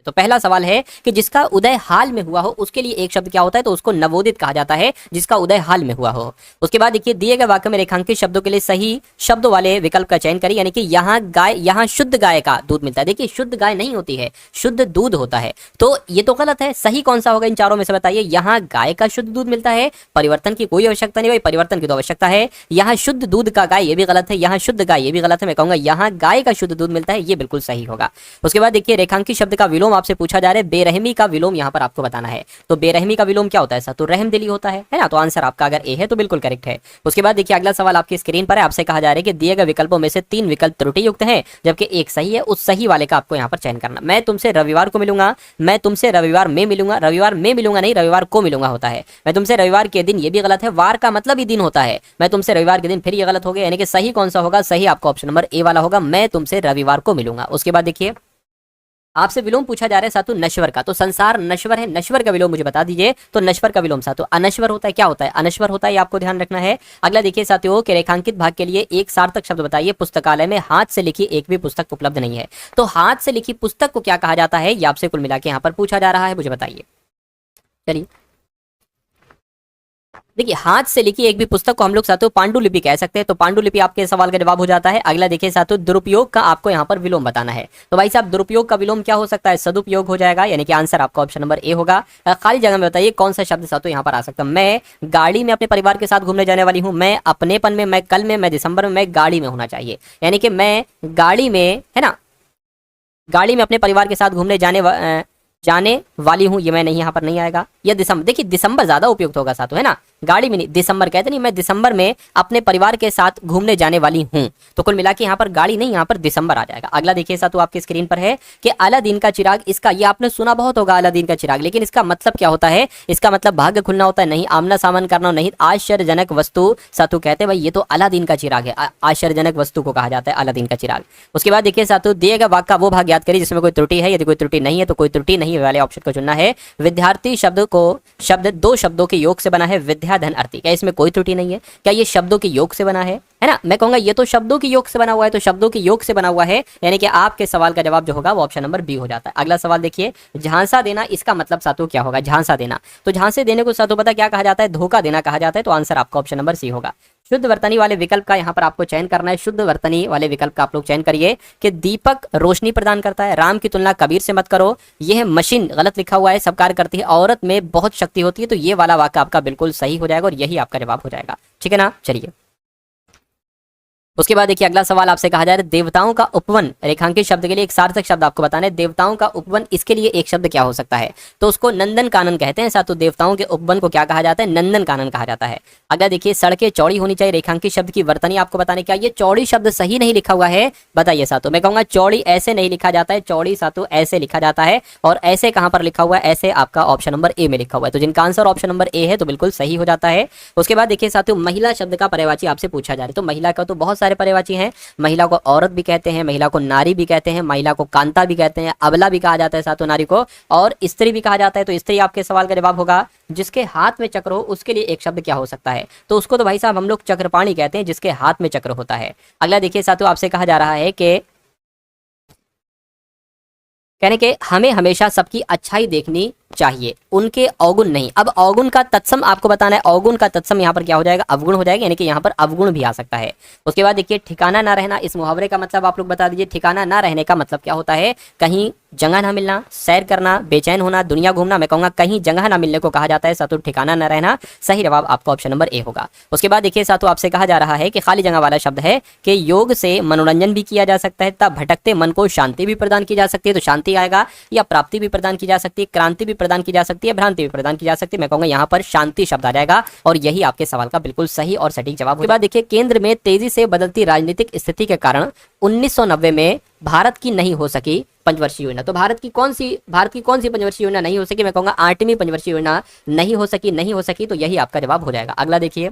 तो पहला सवाल है कि जिसका उदय हाल में हुआ हो उसके लिए एक शब्द क्या होता है, तो उसको नवोदित कहा जाता है, जिसका उदय हाल में हुआ हो। उसके बाद देखिए दिए गए वाक्य में रेखांकित शब्दों के लिए सही शब्दों वाले विकल्प का चयन करिए, यानी कि यहाँ शुद्ध गाय का दूध मिलता है। देखिए शुद्ध गाय नहीं होती है, शुद्ध दूध होता है, तो ये तो गलत है। सही कौन सा होगा इन चारों में से बताइए। यहाँ गाय का शुद्ध दूध मिलता है, परिवर्तन की कोई आवश्यकता नहीं, भाई परिवर्तन की तो आवश्यकता है। यहाँ शुद्ध दूध का गाय, ये भी गलत है। यहाँ शुद्ध गाय, ये भी गलत है। मैं कहूंगा यहाँ गाय का शुद्ध दूध मिलता है, ये बिल्कुल सही होगा। उसके बाद देखिए रेखांकित शब्द का विलोम आपसे पूछा जा रहा है, बेरहमी का विलोम यहाँ पर आपको बताना है। तो बेरहमी का विलोम क्या होता है, तो रहमदिली होता है ना। तो आंसर आपका अगर ए है तो बिल्कुल करेक्ट है। उसके बाद देखिए अगला सवाल आपकी स्क्रीन पर है, आपसे कहा जा रहा है कि दिए गए विकल्पों में से 3 विकल्प त्रुटि युक्त हैं, जबकि एक सही है। उस सही वाले का आपको यहाँ पर चयन करना। मैं तुमसे रविवार को मिलूंगा, मैं तुमसे रविवार में मिलूंगा, रविवार में मिलूंगा नहीं, रविवार को मिलूंगा होता है। मैं तुमसे रविवार के दिन, ये भी गलत है। वार का मतलब ही दिन होता है, मैं तुमसे रविवार के दिन, फिर ये गलत हो गया। यानी कि सही कौन सा होगा, सही आपका ऑप्शन नंबर ए वाला होगा, मैं तुमसे रविवार को मिलूंगा। उसके बाद देखिए आपसे विलोम पूछा जा रहा है सातु नश्वर का। तो संसार नश्वर है, नश्वर का विलोम मुझे बता दीजिए। तो नश्वर का विलोम सातु अनश्वर होता है। क्या होता है, अनश्वर होता है, ये आपको ध्यान रखना है। अगला देखिए साथियों के रेखांकित भाग के लिए एक सार्थक शब्द बताइए। पुस्तकालय में हाथ से लिखी एक भी पुस्तक उपलब्ध नहीं है। तो हाथ से लिखी पुस्तक को क्या कहा जाता है, ये आपसे कुल मिला के यहाँ पर पूछा जा रहा है, मुझे बताइए। चलिए देखिए हाथ से लिखी एक भी पुस्तक को हम लोग साथियों पांडुलिपि कह सकते हैं। तो पांडुलिपि आपके सवाल का जवाब हो जाता है। अगला देखिए साथियों दुरुपयोग का आपको यहाँ पर विलोम बताना है। तो भाई साहब दुरुपयोग का विलोम क्या हो सकता है, सदुपयोग हो जाएगा, यानी कि आंसर आपका ऑप्शन नंबर ए होगा। खाली जगह में बताइए कौन सा शब्द साथियों यहाँ पर आ सकता है। मैं गाड़ी में अपने परिवार के साथ घूमने जाने वाली हूँ, मैं अपनेपन में, मैं कल में, मैं दिसंबर में, मैं गाड़ी में होना चाहिए। यानी कि मैं गाड़ी में, है ना, गाड़ी में अपने परिवार के साथ घूमने जाने वाली हूं, ये मैं नहीं, यहाँ पर नहीं आएगा। ये दिसंबर, देखिए दिसंबर ज्यादा उपयुक्त होगा साथों, है ना। गाड़ी में नहीं, दिसंबर कहते नहीं, मैं दिसंबर में अपने परिवार के साथ घूमने जाने वाली हूं। तो कुल मिला के यहाँ पर गाड़ी नहीं, यहाँ पर दिसंबर आ जाएगा। अगला देखिए साथों आपकी स्क्रीन पर है कि अलादीन का चिराग, इसका ये आपने सुना बहुत होगा अलादीन का चिराग, लेकिन इसका मतलब क्या होता है। इसका मतलब भाग्य खुलना होता है, नहीं आमना सामन करना, नहीं आश्चर्यजनक वस्तु साथों कहते हैं। भाई ये तो अलादीन का चिराग है, आश्चर्यजनक वस्तु को कहा जाता है अलादीन का चिराग। उसके बाद देखिए साथों दिए गए वाक्य का वो भाग याद करिए जिसमें कोई त्रुटि है। यदि कोई त्रुटि नहीं है तो कोई त्रुटि नहीं वाले ऑप्शन को चुनना है। विद्यार्थी शब्द 2 शब्दों के योग से बना है, विद्या धन अर्थी, क्या इसमें कोई त्रुटि नहीं है। क्या ये शब्दों के योग से बना है ना। मैं कहूंगा ये तो शब्दों के योग से बना हुआ है, तो शब्दों के योग से बना हुआ है, यानी कि आपके सवाल का जवाब जो होगा वो ऑप्शन नंबर बी हो जाता है। अगला सवाल देखिए झांसा देना, इसका मतलब साथों क्या होगा, झांसा देना। तो झांसे देने को साथों पता क्या कहा जाता है, धोखा देना कहा जाता है। तो आंसर आपका ऑप्शन नंबर सी होगा। शुद्ध वर्तनी वाले विकल्प का यहाँ पर आपको चयन करना है। शुद्ध वर्तनी वाले विकल्प का आप लोग चयन करिए कि दीपक रोशनी प्रदान करता है, राम की तुलना कबीर से मत करो, यह मशीन गलत लिखा हुआ है, सब कार्य करती है, औरत में बहुत शक्ति होती है। तो ये वाला वाक्य आपका बिल्कुल सही हो जाएगा और यही आपका जवाब हो जाएगा, ठीक है ना। चलिए उसके बाद देखिए अगला सवाल आपसे कहा जा रहा है देवताओं का उपवन, रेखांकित शब्द के लिए एक सार्थक शब्द आपको बताना है। देवताओं का उपवन, इसके लिए एक शब्द क्या हो सकता है, तो उसको नंदन कानन कहते हैं साथ। तो देवताओं के उपवन को क्या कहा जाता है, नंदन कानन कहा जाता है। अगला देखिए सड़कें चौड़ी होनी चाहिए, रेखांकित शब्द की वर्तनी आपको बताने, क्या ये चौड़ी शब्द सही नहीं लिखा हुआ है, बताइए साथों। मैं कहूंगा चौड़ी ऐसे नहीं लिखा जाता है, चौड़ी साथों ऐसे लिखा जाता है। और ऐसे कहां पर लिखा हुआ है, ऐसे आपका ऑप्शन नंबर ए में लिखा हुआ है। तो जिनका आंसर ऑप्शन नंबर ए है तो बिल्कुल सही हो जाता है। उसके बाद देखिए साथियों महिला शब्द का पर्यायवाची आपसे पूछा जा रहा है। तो महिला का तो बहुत सारे पर्यायवाची हैं, महिला को औरत भी कहते हैं, महिला को नारी भी कहते हैं, महिला को कांता भी कहते हैं, अबला भी कहा जाता है साथों नारी को, और स्त्री भी कहा जाता है। तो स्त्री आपके सवाल का जवाब होगा। जिसके हाथ में चक्र हो उसके लिए एक शब्द क्या हो सकता है, तो उसको तो भाई साहब हम लोग चक्रपाणी कहते हैं, जिसके हाथ में चक्र होता है। अगला देखिए साथियों आपसे कहा जा रहा है कि कहने के हमें हमेशा सबकी अच्छाई देखनी चाहिए, उनके अवगुण नहीं। अब अवगुण का तत्सम आपको बताना है, अवगुण का तत्सम यहाँ पर क्या हो जाएगा, अवगुण हो जाएगा, यानी कि यहाँ पर अवगुण भी आ सकता है। उसके बाद देखिए ठिकाना ना रहना, इस मुहावरे का मतलब आप लोग बता दीजिए। ठिकाना ना रहने का मतलब क्या होता है, कहीं जगह ना मिलना, सैर करना, बेचैन होना, दुनिया घूमना। मैं कहूंगा कहीं जगह ना मिलने को कहा जाता है साथों ठिकाना ना रहना। सही जवाब आपका ऑप्शन नंबर ए होगा। उसके बाद देखिए साथों आपसे कहा जा रहा है कि खाली जगह वाला शब्द है कि योग से मनोरंजन भी किया जा सकता है, तब भटकते मन को शांति भी प्रदान की जा सकती है। तो शांति आएगा, या प्राप्ति भी प्रदान की जा सकती है, क्रांति भी प्रदान की जा सकती है, भ्रांति भी प्रदान की जा सकती है। मैं कहूंगा यहाँ पर शांति शब्द आ जाएगा और यही आपके सवाल का बिल्कुल सही और सटीक जवाब। उसके बाद देखिए केंद्र में तेजी से बदलती राजनीतिक स्थिति के कारण 1990 में भारत की नहीं हो सकी पंचवर्षीय योजना। तो भारत की कौन सी पंचवर्षीय योजना नहीं हो सकी, मैं कहूंगा 8वीं पंचवर्षीय योजना नहीं हो सकी। तो यही आपका जवाब हो जाएगा। अगला देखिए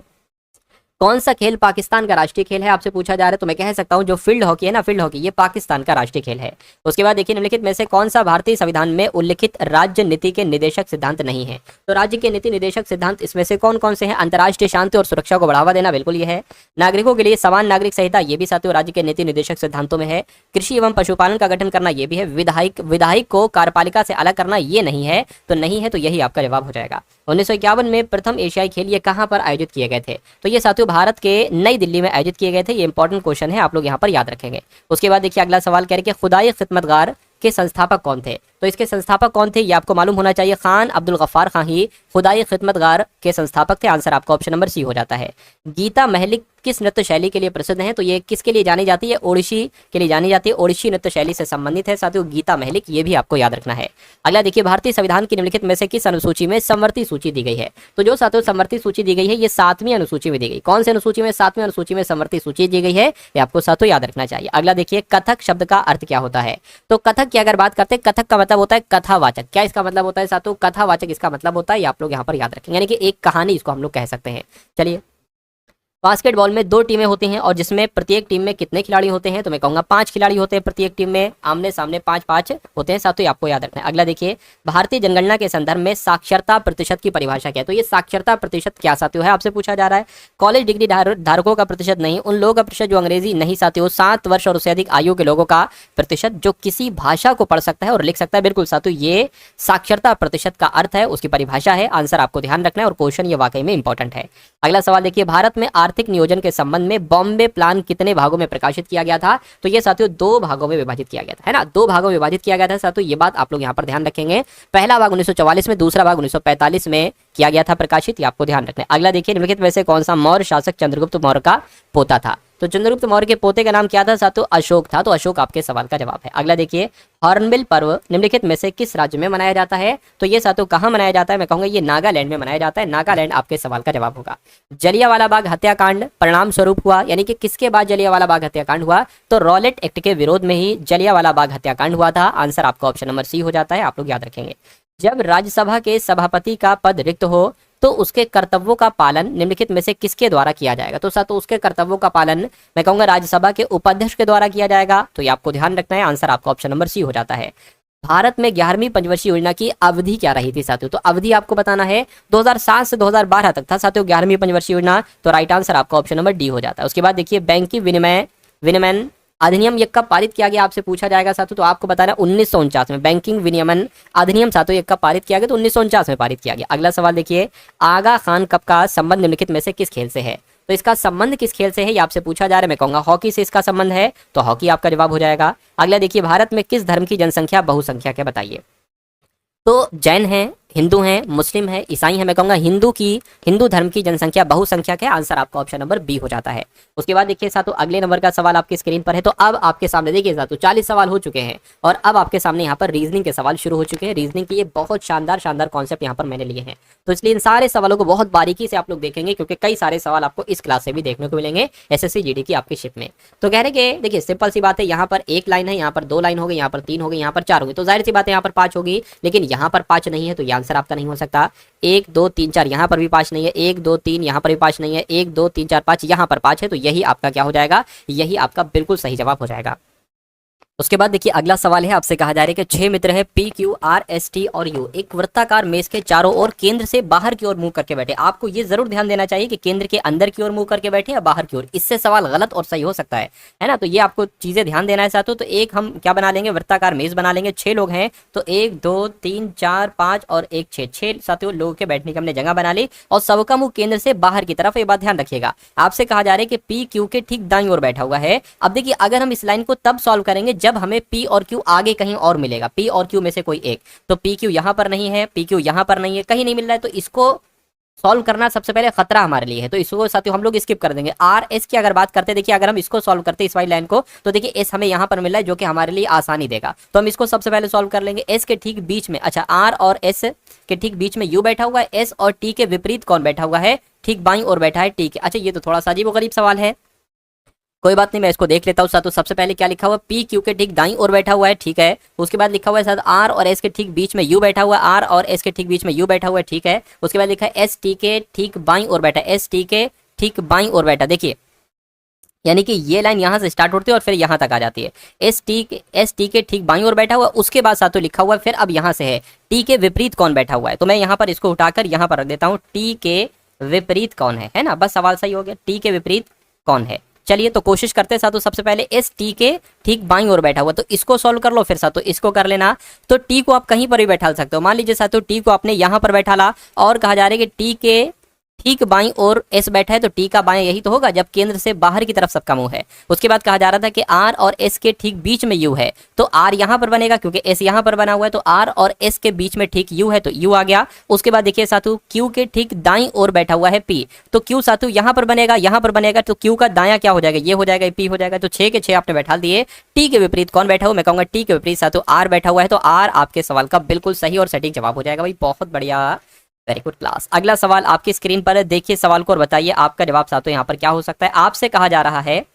कौन सा खेल पाकिस्तान का राष्ट्रीय खेल है, आपसे पूछा जा रहा है। तो मैं कह सकता हूं जो फील्ड हॉकी है ना, फील्ड हॉकी, ये पाकिस्तान का राष्ट्रीय खेल है। उसके बाद देखिए निम्नलिखित में से कौन सा भारतीय संविधान में उल्लिखित राज्य नीति के निदेशक सिद्धांत नहीं है। तो राज्य के नीति निदेशक सिद्धांत इसमें से कौन कौन से हैं। अंतर्राष्ट्रीय शांति और सुरक्षा को बढ़ावा देना, बिल्कुल ये है। नागरिकों के लिए समान नागरिक संहिता, ये भी साथियों राज्य के नीति निदेशक सिद्धांतों में है। कृषि एवं पशुपालन का गठन करना, ये भी है। विधायक को कार्यपालिका से अलग करना, ये नहीं है। तो नहीं है, तो यही आपका जवाब हो जाएगा। 1951 में प्रथम एशियाई खेल ये कहां पर आयोजित किए गए थे। तो ये साथियों भारत के नई दिल्ली में आयोजित किए गए थे। ये इंपॉर्टेंट क्वेश्चन है, आप लोग यहाँ पर याद रखेंगे। उसके बाद देखिए अगला सवाल कह रहे कि खुदाई खिदमतगार के संस्थापक कौन थे। तो इसके संस्थापक कौन थे ये आपको मालूम होना चाहिए। खान अब्दुल गफ्फार खान ही खुदाई खिदमतगार के संस्थापक थे। आंसर आपका ऑप्शन नंबर सी हो जाता है। गीता महलिक किस नृत्य शैली के लिए प्रसिद्ध है। तो ये किसके लिए जानी जाती है, ओडिशी के लिए जानी जाती है। ओडिशी नृत्य शैली से संबंधित है साथियों गीता महलिक, ये भी आपको याद रखना है। अगला देखिए भारतीय संविधान की निम्नलिखित में से किस अनुसूची में समवर्ती सूची दी गई है। तो जो साथियों समवर्ती सूची दी गई है ये 7वीं अनुसूची में दी गई। कौन से अनुसूची में, 7वीं अनुसूची में समवर्ती सूची दी गई है, ये आपको साथियों याद रखना चाहिए। अगला देखिए कथक शब्द का अर्थ क्या होता है। तो कथक की अगर बात करते हैं, कथक का मतलब होता है कथावाचक। क्या इसका मतलब होता है साथियों, कथावाचक इसका मतलब होता है, ये आप लोग यहाँ पर याद रखेंगे, यानी कि एक कहानी इसको हम लोग कह सकते हैं। चलिए बास्केटबॉल में 2 टीमें होती हैं और जिसमें प्रत्येक टीम में कितने खिलाड़ी होते हैं। तो मैं कहूंगा 5 खिलाड़ी होते हैं प्रत्येक टीम में, आमने सामने 5-5 होते हैं साथियों, आपको याद रखना है। अगला देखिए भारतीय जनगणना के संदर्भ में साक्षरता प्रतिशत की परिभाषा क्या है। तो ये साक्षरता प्रतिशत क्या साथियों है, आपसे पूछा जा रहा है। कॉलेज डिग्री धारकों का प्रतिशत नहीं, उन लोगों का प्रतिशत जो अंग्रेजी नहीं साथियों, 7 वर्ष और उससे अधिक आयु के लोगों का प्रतिशत जो किसी भाषा को पढ़ सकता है और लिख सकता है। बिल्कुल साथियों ये साक्षरता प्रतिशत का अर्थ है, उसकी परिभाषा है। आंसर आपको ध्यान रखना है और क्वेश्चन ये वाकई में इंपॉर्टेंट है। अगला सवाल देखिए भारत में आर्थिक नियोजन के संबंध में बॉम्बे प्लान कितने भागों में प्रकाशित किया गया था। तो ये साथियों 2 भागों में विभाजित किया गया था, है ना, 2 भागों में विभाजित किया गया था साथियों, ये बात आप लोग यहाँ पर ध्यान रखेंगे। पहला भाग 1944 में, दूसरा भाग 1945 में किया गया था प्रकाशित, ये आपको ध्यान रखना है। अगला देखिए निम्नलिखित में से कौन सा मौर्य शासक चंद्रगुप्त मौर्य का पोता था। तो चंद्रगुप्त मौर्य के पोते का नाम क्या था साथियों, अशोक था। तो अशोक आपके सवाल का जवाब है। अगला देखिए हॉर्नबिल पर्व निम्नलिखित में से किस राज्य में मनाया जाता है। तो ये साथियों कहाँ मनाया जाता है, मैं कहूंगा ये नागालैंड में मनाया जाता है। नागालैंड आपके सवाल का जवाब होगा। जलियांवाला बाग हत्याकांड परिणाम स्वरूप हुआ, यानी कि किसके बाद जलियांवाला बाग हत्याकांड हुआ। तो रॉलेट एक्ट के विरोध में ही जलियांवाला बाग हत्याकांड हुआ था। आंसर आपका ऑप्शन नंबर सी हो जाता है, आप लोग याद रखेंगे। जब राज्यसभा के सभापति का पद रिक्त हो तो उसके कर्तव्यों का पालन निम्नलिखित में से किसके द्वारा किया जाएगा। तो साथ उसके कर्तव्यों का पालन मैं कहूंगा राज्यसभा के उपाध्यक्ष के द्वारा किया जाएगा। तो ये आपको ध्यान रखना है। आंसर आपका ऑप्शन नंबर सी हो जाता है। भारत में 11वीं पंचवर्षीय योजना की अवधि क्या रही थी साथियों। तो अवधि आपको बताना है 2007 से 2012 तक था साथियों 11वीं पंचवर्षीय योजना। तो राइट आंसर आपका ऑप्शन नंबर डी हो जाता है। उसके बाद देखिए बैंकिंग विनिमय अधिनियम ये कब पारित किया गया, आपसे पूछा जाएगा साथियों। तो आपको बताना 1949 में बैंकिंग विनियमन अधिनियम साथियों ये कब पारित किया गया। तो 1949 में पारित किया गया। अगला सवाल देखिए आगा खान कप का संबंध निम्नलिखित में से किस खेल से है। तो इसका संबंध किस खेल से है ये आपसे पूछा जा रहा है। मैं कहूंगा हॉकी से इसका संबंध है, तो हॉकी आपका जवाब हो जाएगा। अगला देखिए भारत में किस धर्म की जनसंख्या बहुसंख्यक है, बताइए। तो जैन है, हिंदू हैं, मुस्लिम है, ईसाई है। मैं कहूंगा हिंदू धर्म की जनसंख्या बहुसंख्यक है। आंसर आपका ऑप्शन नंबर बी हो जाता है। उसके बाद देखिए साथियों अगले नंबर का सवाल आपकी स्क्रीन पर है। तो अब आपके सामने देखिए साथियों 40 सवाल हो चुके हैं और अब आपके सामने यहाँ पर रीजनिंग के सवाल शुरू हो चुके हैं। रीजनिंग के ये बहुत शानदार कॉन्सेप्ट यहाँ पर मैंने लिए हैं। तो इसलिए इन सारे सवालों को बहुत बारीकी से आप लोग देखेंगे क्योंकि कई सारे सवाल आपको इस क्लास से भी देखने को मिलेंगे SSC GD की आपकी शिप में। तो कह रहे कि देखिए सिंपल सी बात है, यहाँ पर 1 लाइन है, यहाँ पर 2 लाइन हो गई, यहाँ पर 3 हो गई, यहाँ पर 4 हो गई। तो जाहिर सी बात है यहाँ पर 5 होगी, लेकिन यहाँ पर 5 नहीं है तो ये आंसर आपका नहीं हो सकता। 1 2 3 4 यहाँ पर भी 5 नहीं है, 1 2 3 यहाँ पर भी 5 नहीं है, 1 2 3 4 5 यहाँ पर 5 है। तो यही आपका क्या हो जाएगा, यही आपका बिल्कुल सही जवाब हो जाएगा। उसके बाद देखिए अगला सवाल है, आपसे कहा जा रहा है कि 6 मित्र है P Q R S T और U एक वृत्ताकार मेज के चारों ओर केंद्र से बाहर की ओर मुंह करके बैठे। आपको ये जरूर ध्यान देना चाहिए कि केंद्र के अंदर की ओर मुंह करके बैठे या बाहर की ओर, इससे सवाल गलत और सही हो सकता है ना। तो ये आपको चीजें ध्यान देना है साथियों। तो एक हम क्या बना लेंगे, वृत्ताकार मेज बना लेंगे। 6 लोग हैं तो 1 2 3 4 5 और 1 6 साथियों लोगों के बैठने की हमने जगह बना ली और सबका मुंह केंद्र से बाहर की तरफ। ये बात ध्यान रखिएगा। आपसे कहा जा रहा है कि P Q के ठीक दाईं ओर बैठा हुआ है। अब देखिए अगर हम इस लाइन को तब सॉल्व करेंगे जब हमें P और Q आगे कहीं और मिलेगा, P और Q में से कोई एक। तो P Q यहाँ पर नहीं है, P Q यहाँ पर नहीं है, कहीं नहीं मिल रहा है। तो इसको सॉल्व करना सबसे पहले खतरा हमारे लिए है, तो इसको साथियों हम लोग स्किप कर देंगे। R S की अगर बात करते हैं, देखिए अगर हम इसको सॉल्व करते हैं इस वाली लाइन को, तो देखिए S हमें यहाँ पर मिल रहा है जो कि हमारे लिए आसानी देगा। तो हम इसको सबसे पहले सॉल्व कर लेंगे। S के ठीक बीच में, अच्छा R और S के ठीक बीच में U बैठा हुआ है, S और T के विपरीत कौन बैठा हुआ है, ठीक बाईं ओर बैठा है T के। अच्छा ये तो थोड़ा सा अजीबोगरीब सवाल है, कोई बात नहीं, मैं इसको देख लेता हूँ। तो सबसे पहले क्या लिखा हुआ है, P Q के ठीक दाईं ओर बैठा हुआ है, ठीक है। उसके बाद लिखा हुआ है साथ R और S के ठीक बीच में U बैठा हुआ है, R और S के ठीक बीच में U बैठा हुआ है, ठीक है। उसके बाद लिखा है S T के ठीक बाईं ओर बैठा है, S T के ठीक बाईं ओर बैठा, देखिए यानी कि ये लाइन यहाँ से स्टार्ट होती है और फिर यहाँ तक आ जाती है। एस टी के ठीक बाईं ओर बैठा हुआ, उसके बाद सातों लिखा हुआ है, फिर अब यहाँ से है टी के विपरीत कौन बैठा हुआ है, तो मैं यहाँ पर इसको उठाकर यहाँ पर रख देता हूँ, टी के विपरीत कौन है ना, बस सवाल सही हो गया, टी के विपरीत कौन है। चलिए तो कोशिश करते हैं सातों, सबसे पहले एस टी के ठीक बाईं ओर बैठा हुआ, तो इसको सॉल्व कर लो, फिर सातों इसको कर लेना। तो टी को आप कहीं पर भी बैठा सकते हो, मान लीजिए सातों टी को आपने यहाँ पर बैठा ला और कहा जा रहा है कि टी के ठीक बाईं ओर एस बैठा है, तो टी का बाएं यही तो होगा जब केंद्र से बाहर की तरफ सबका मुंह है। उसके बाद कहा जा रहा था कि आर और एस के ठीक बीच में यू है, तो आर यहाँ पर बनेगा क्योंकि एस यहाँ पर बना हुआ है, तो आर और एस के बीच में ठीक यू है, तो यू आ गया। उसके बाद देखिए साथू क्यू के ठीक दाईं ओर बैठा हुआ है पी, तो क्यू साथू यहाँ पर बनेगा, यहाँ पर बनेगा, तो क्यू का दाया क्या हो जाएगा, ये हो जाएगा, पी हो जाएगा। तो 6 के 6 आपने बैठा दिए। टी के विपरीत कौन बैठा हुआ, मैं कहूंगा टी के विपरीत साथू आर बैठा हुआ है, तो आर आपके सवाल का बिल्कुल सही और सटीक जवाब हो जाएगा भाई, बहुत बढ़िया, वेरी गुड क्लास। अगला सवाल आपकी स्क्रीन पर है, देखिए सवाल को और बताइए आपका जवाब साथों यहाँ पर क्या हो सकता है। आपसे कहा जा रहा है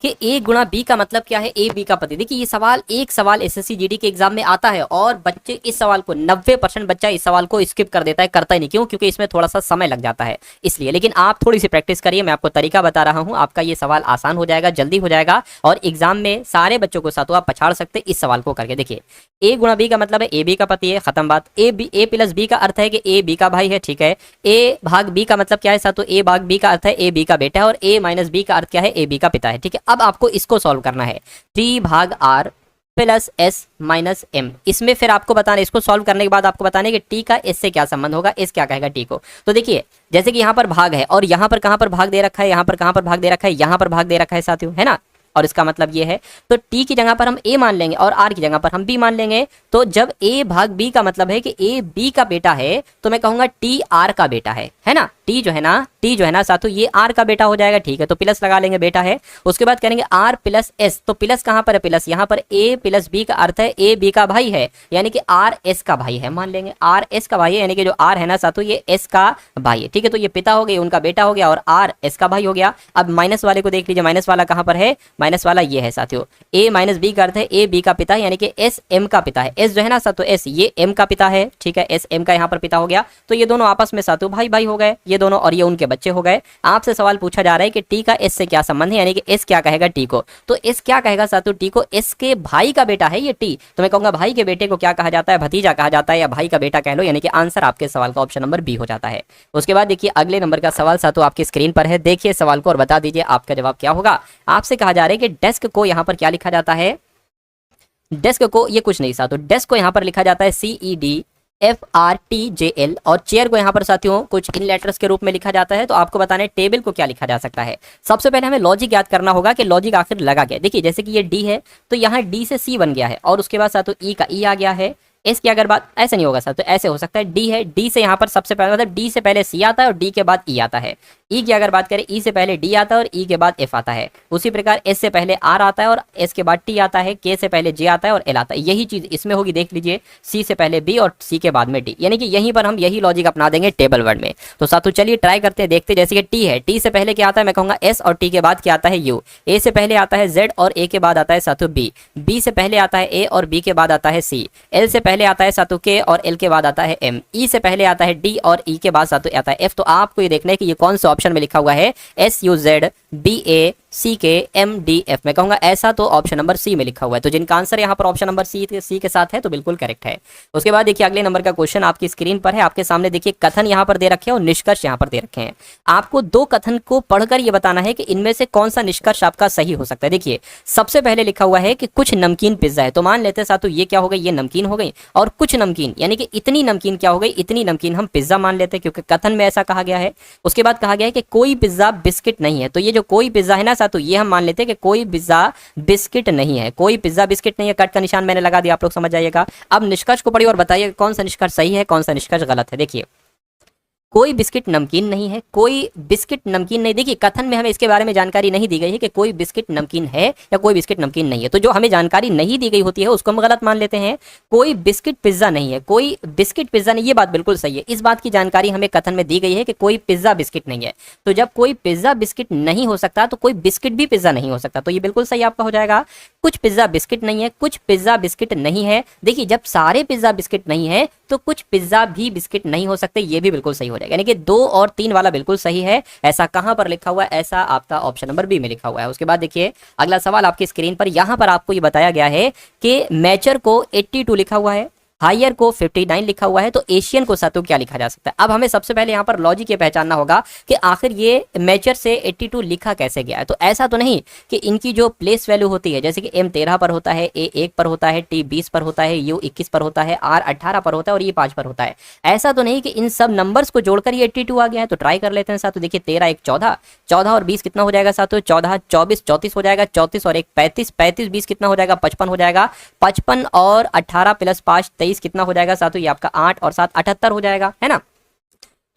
कि ए गुणा बी का मतलब क्या है, ए बी का पति। देखिए ये सवाल एक सवाल एसएससी जीडी के एग्जाम में आता है और बच्चे इस सवाल को 90% बच्चा इस सवाल को स्किप कर देता है, करता ही नहीं, क्यों, क्योंकि इसमें थोड़ा सा समय लग जाता है इसलिए। लेकिन आप थोड़ी सी प्रैक्टिस करिए, मैं आपको तरीका बता रहा हूं, आपका ये सवाल आसान हो जाएगा, जल्दी हो जाएगा और एग्जाम में सारे बच्चों को साथों आप पछाड़ सकते इस सवाल को करके। देखिए ए गुणा बी का मतलब है ए बी का पति है, खत्म बात। ए प्लस बी का अर्थ है कि ए बी का भाई है, ठीक है। ए भाग बी का मतलब क्या है साथों, ए भाग बी का अर्थ है ए बी का बेटा है, और ए माइनस बी का अर्थ क्या है, ए बी का पिता है, ठीक है। अब आपको इसको सॉल्व करना है, टी भाग R plus S minus M, इसमें फिर आपको बताना, इसको सॉल्व करने के बाद आपको बताना है कि टी का एस से क्या संबंध होगा, एस क्या कहेगा टी को। तो देखिए जैसे कि यहाँ पर भाग है और यहाँ पर कहाँ पर भाग दे रखा है, यहाँ पर कहाँ पर भाग दे रखा है, यहाँ पर भाग दे रखा है साथियों, है ना, और इसका मतलब ये है, तो टी की जगह पर हम ए मान लेंगे और आर की जगह पर हम बी मान लेंगे। तो जब ए भाग बी का मतलब है कि ए बी का बेटा है, तो मैं कहूंगा टी आर का बेटा है ना, टी जो है ना साथों ये आर का बेटा हो जाएगा, ठीक है। तो प्लस लगा लेंगे, बेटा है। उसके बाद करेंगे आर प्लस एस, तो प्लस कहां पर है, प्लस यहाँ पर ए प्लस बी का अर्थ है ए बी का भाई है, यानी कि आर एस का भाई है, मान लेंगे आर एस का भाई है, यानी कि जो आर है ना साथों ये एस का भाई है, ठीक है। तो ये पिता हो गया, उनका बेटा हो गया और आर एस का भाई हो गया। अब माइनस वाले को देख लीजिए, माइनस वाला कहां पर है, माइनस वाला ये है साथियों, ए माइनस बी का अर्थ है ए बी का पिता, यानी कि एस एम का पिता है। एस जो है ना साथियों, एस ये एम का पिता है, ठीक है, एस एम का यहाँ पर पिता हो गया। तो ये दोनों आपस में साथियों भाई भाई हो गए, ये दोनों, और ये उनके बच्चे हो गए। आपसे सवाल पूछा जा रहा है कि टी का एस से क्या संबंध है, यानी कि एस क्या कहेगा टी को, तो एस क्या कहेगा साथियों टी को, एस के भाई का बेटा है ये टी, तो मैं कहूंगा भाई के बेटे को क्या कहा जाता है, भतीजा कहा जाता है, या भाई का बेटा कह लो, यानी कि आंसर आपके सवाल का ऑप्शन नंबर बी हो जाता है। उसके बाद देखिए अगले नंबर का सवाल साथियों आपकी स्क्रीन पर है, देखिए सवाल को और बता दीजिए आपका जवाब क्या होगा। आपसे कहा जा रहा है कि डेस्क को यहाँ पर क्या लिखा जाता है, डेस्क को, ये कुछ नहीं साथियों, डेस्क को यहाँ पर लिखा जाता है CEDFRTJL, और चेयर को यहाँ पर साथियों कुछ इन लेटर्स के रूप में लिखा जाता है। तो आपको बताना है टेबल को क्या लिखा जा सकता है। सबसे पहले हमें लॉजिक याद करना होगा कि लॉजिक आखिर लगा क्या। देखिए जैसे कि ये डी है, तो यहाँ डी से सी बन गया है, और उसके बाद साथियों ई का ई आ गया है। एस की अगर बात, ऐसे नहीं होगा सर, तो ऐसे हो सकता है डी है, डी से यहाँ पर सबसे पहले मतलब डी से पहले सी आता है और डी के बाद ई आता है। ई की अगर बात करें, ई से पहले डी आता है और ई के बाद एफ आता है। उसी प्रकार एस से पहले आर आता है और एस के बाद टी आता है, के से पहले जे आता है और एल आता है। यही चीज इसमें होगी, देख लीजिए, सी से पहले बी और सी के बाद में डी, यानी कि यहीं पर हम यही लॉजिक अपना देंगे टेबल वर्ड में। तो साथियों चलिए ट्राई करते हैं, देखते हैं। जैसे कि टी है, टी से पहले क्या आता है, मैं कहूंगा एस, और टी के बाद क्या आता है यू। ए से पहले आता है जेड और ए के बाद आता है साथियों बी। बी से पहले आता है ए और बी के बाद आता है सी। एल से पहले आता है साथियों के और एल के बाद आता है एम। ई से पहले आता है डी और ई के बाद साथियों आता है एफ। तो आपको ये देखना है कि ये कौन से ऑप्शन में लिखा हुआ है, SUZBACKMDF। मैं कहूंगा ऐसा तो ऑप्शन नंबर सी में लिखा हुआ है। तो जिनका आंसर यहाँ पर ऑप्शन नंबर सी के साथ है तो बिल्कुल करेक्ट है। उसके बाद देखिए अगले नंबर का क्वेश्चन आपकी स्क्रीन पर है, आपके सामने देखिए कथन यहाँ पर दे रखे हैं और निष्कर्ष यहाँ पर दे रखे हैं। आपको दो कथन को पढ़कर ये बताना है कि इनमें से कौन सा निष्कर्ष आपका सही हो सकता है। देखिए सबसे पहले लिखा हुआ है कि कुछ नमकीन पिज्जा है, तो मान लेते हैं साथियों ये क्या हो गई, ये नमकीन हो गई, और कुछ नमकीन यानी कि इतनी नमकीन क्या हो गई, इतनी नमकीन हम पिज्जा मान लेते हैं क्योंकि कथन में ऐसा कहा गया है। उसके बाद कहा गया है कि कोई पिज्जा बिस्किट नहीं है, तो ये जो कोई पिज्जा है ना साथियों, ये हम मान लेते हैं कि कोई पिज्जा बिस्किट नहीं है, कोई पिज्जा बिस्किट नहीं है। कट का निशान मैंने लगा दिया, आप लोग समझ जाइएगा। अब निष्कर्ष को पढ़िए और बताइए कौन सा निष्कर्ष सही है, कौन सा निष्कर्ष गलत है। देखिए कोई बिस्किट नमकीन नहीं है, कोई बिस्किट नमकीन नहीं। देखिए कथन में हमें इसके बारे में जानकारी नहीं दी गई है कि कोई बिस्किट नमकीन है या कोई बिस्किट नमकीन नहीं है, तो जो हमें जानकारी नहीं दी गई होती है उसको हम गलत मान लेते हैं। कोई बिस्किट पिज्जा नहीं है, कोई बिस्किट पिज्जा नहीं, ये बात बिल्कुल सही है। इस बात की जानकारी हमें कथन में दी गई है कि कोई पिज्जा बिस्किट नहीं है, तो जब कोई पिज्जा बिस्किट नहीं हो सकता तो कोई बिस्किट भी पिज्जा नहीं हो सकता, तो ये बिल्कुल सही आपका हो जाएगा। कुछ पिज्जा बिस्किट नहीं है, कुछ पिज्जा बिस्किट नहीं है। देखिए जब सारे पिज्जा बिस्किट नहीं है तो कुछ पिज्जा भी बिस्किट नहीं हो सकते, ये भी बिल्कुल सही हो जाएगा। यानी कि 2 और 3 वाला बिल्कुल सही है। ऐसा कहां पर लिखा हुआ है? ऐसा आपका ऑप्शन नंबर बी में लिखा हुआ है। उसके बाद देखिए अगला सवाल आपकी स्क्रीन पर, यहां पर आपको ये बताया गया है कि मैचर को 82 लिखा हुआ है, हायर को 59 लिखा हुआ है, तो एशियन को सातु क्या लिखा जा सकता है? अब हमें सबसे पहले यहाँ पर लॉजिक ये पहचानना होगा कि आखिर ये मेजर से 82 लिखा कैसे गया है। तो ऐसा तो नहीं कि इनकी जो प्लेस वैल्यू होती है, जैसे कि M 13 पर होता है, A 1 पर होता है, T 20 पर होता है, U 21 पर होता है, R 18 पर होता है और ये 5 पर होता है। ऐसा तो नहीं कि इन सब नंबर्स को जोड़कर ये 82 आ गया है। तो ट्राई कर लेते हैं सातु। देखिए 13 1 14, 14 और 20 कितना हो जाएगा सातु? 14 24 34 हो जाएगा, 34 और 1 35, 35 20 कितना हो जाएगा? 55 हो जाएगा, 55 और 18 प्लस 5 23 कितना हो जाएगा सातु? ये आपका 8 और 7 78 हो जाएगा, है ना।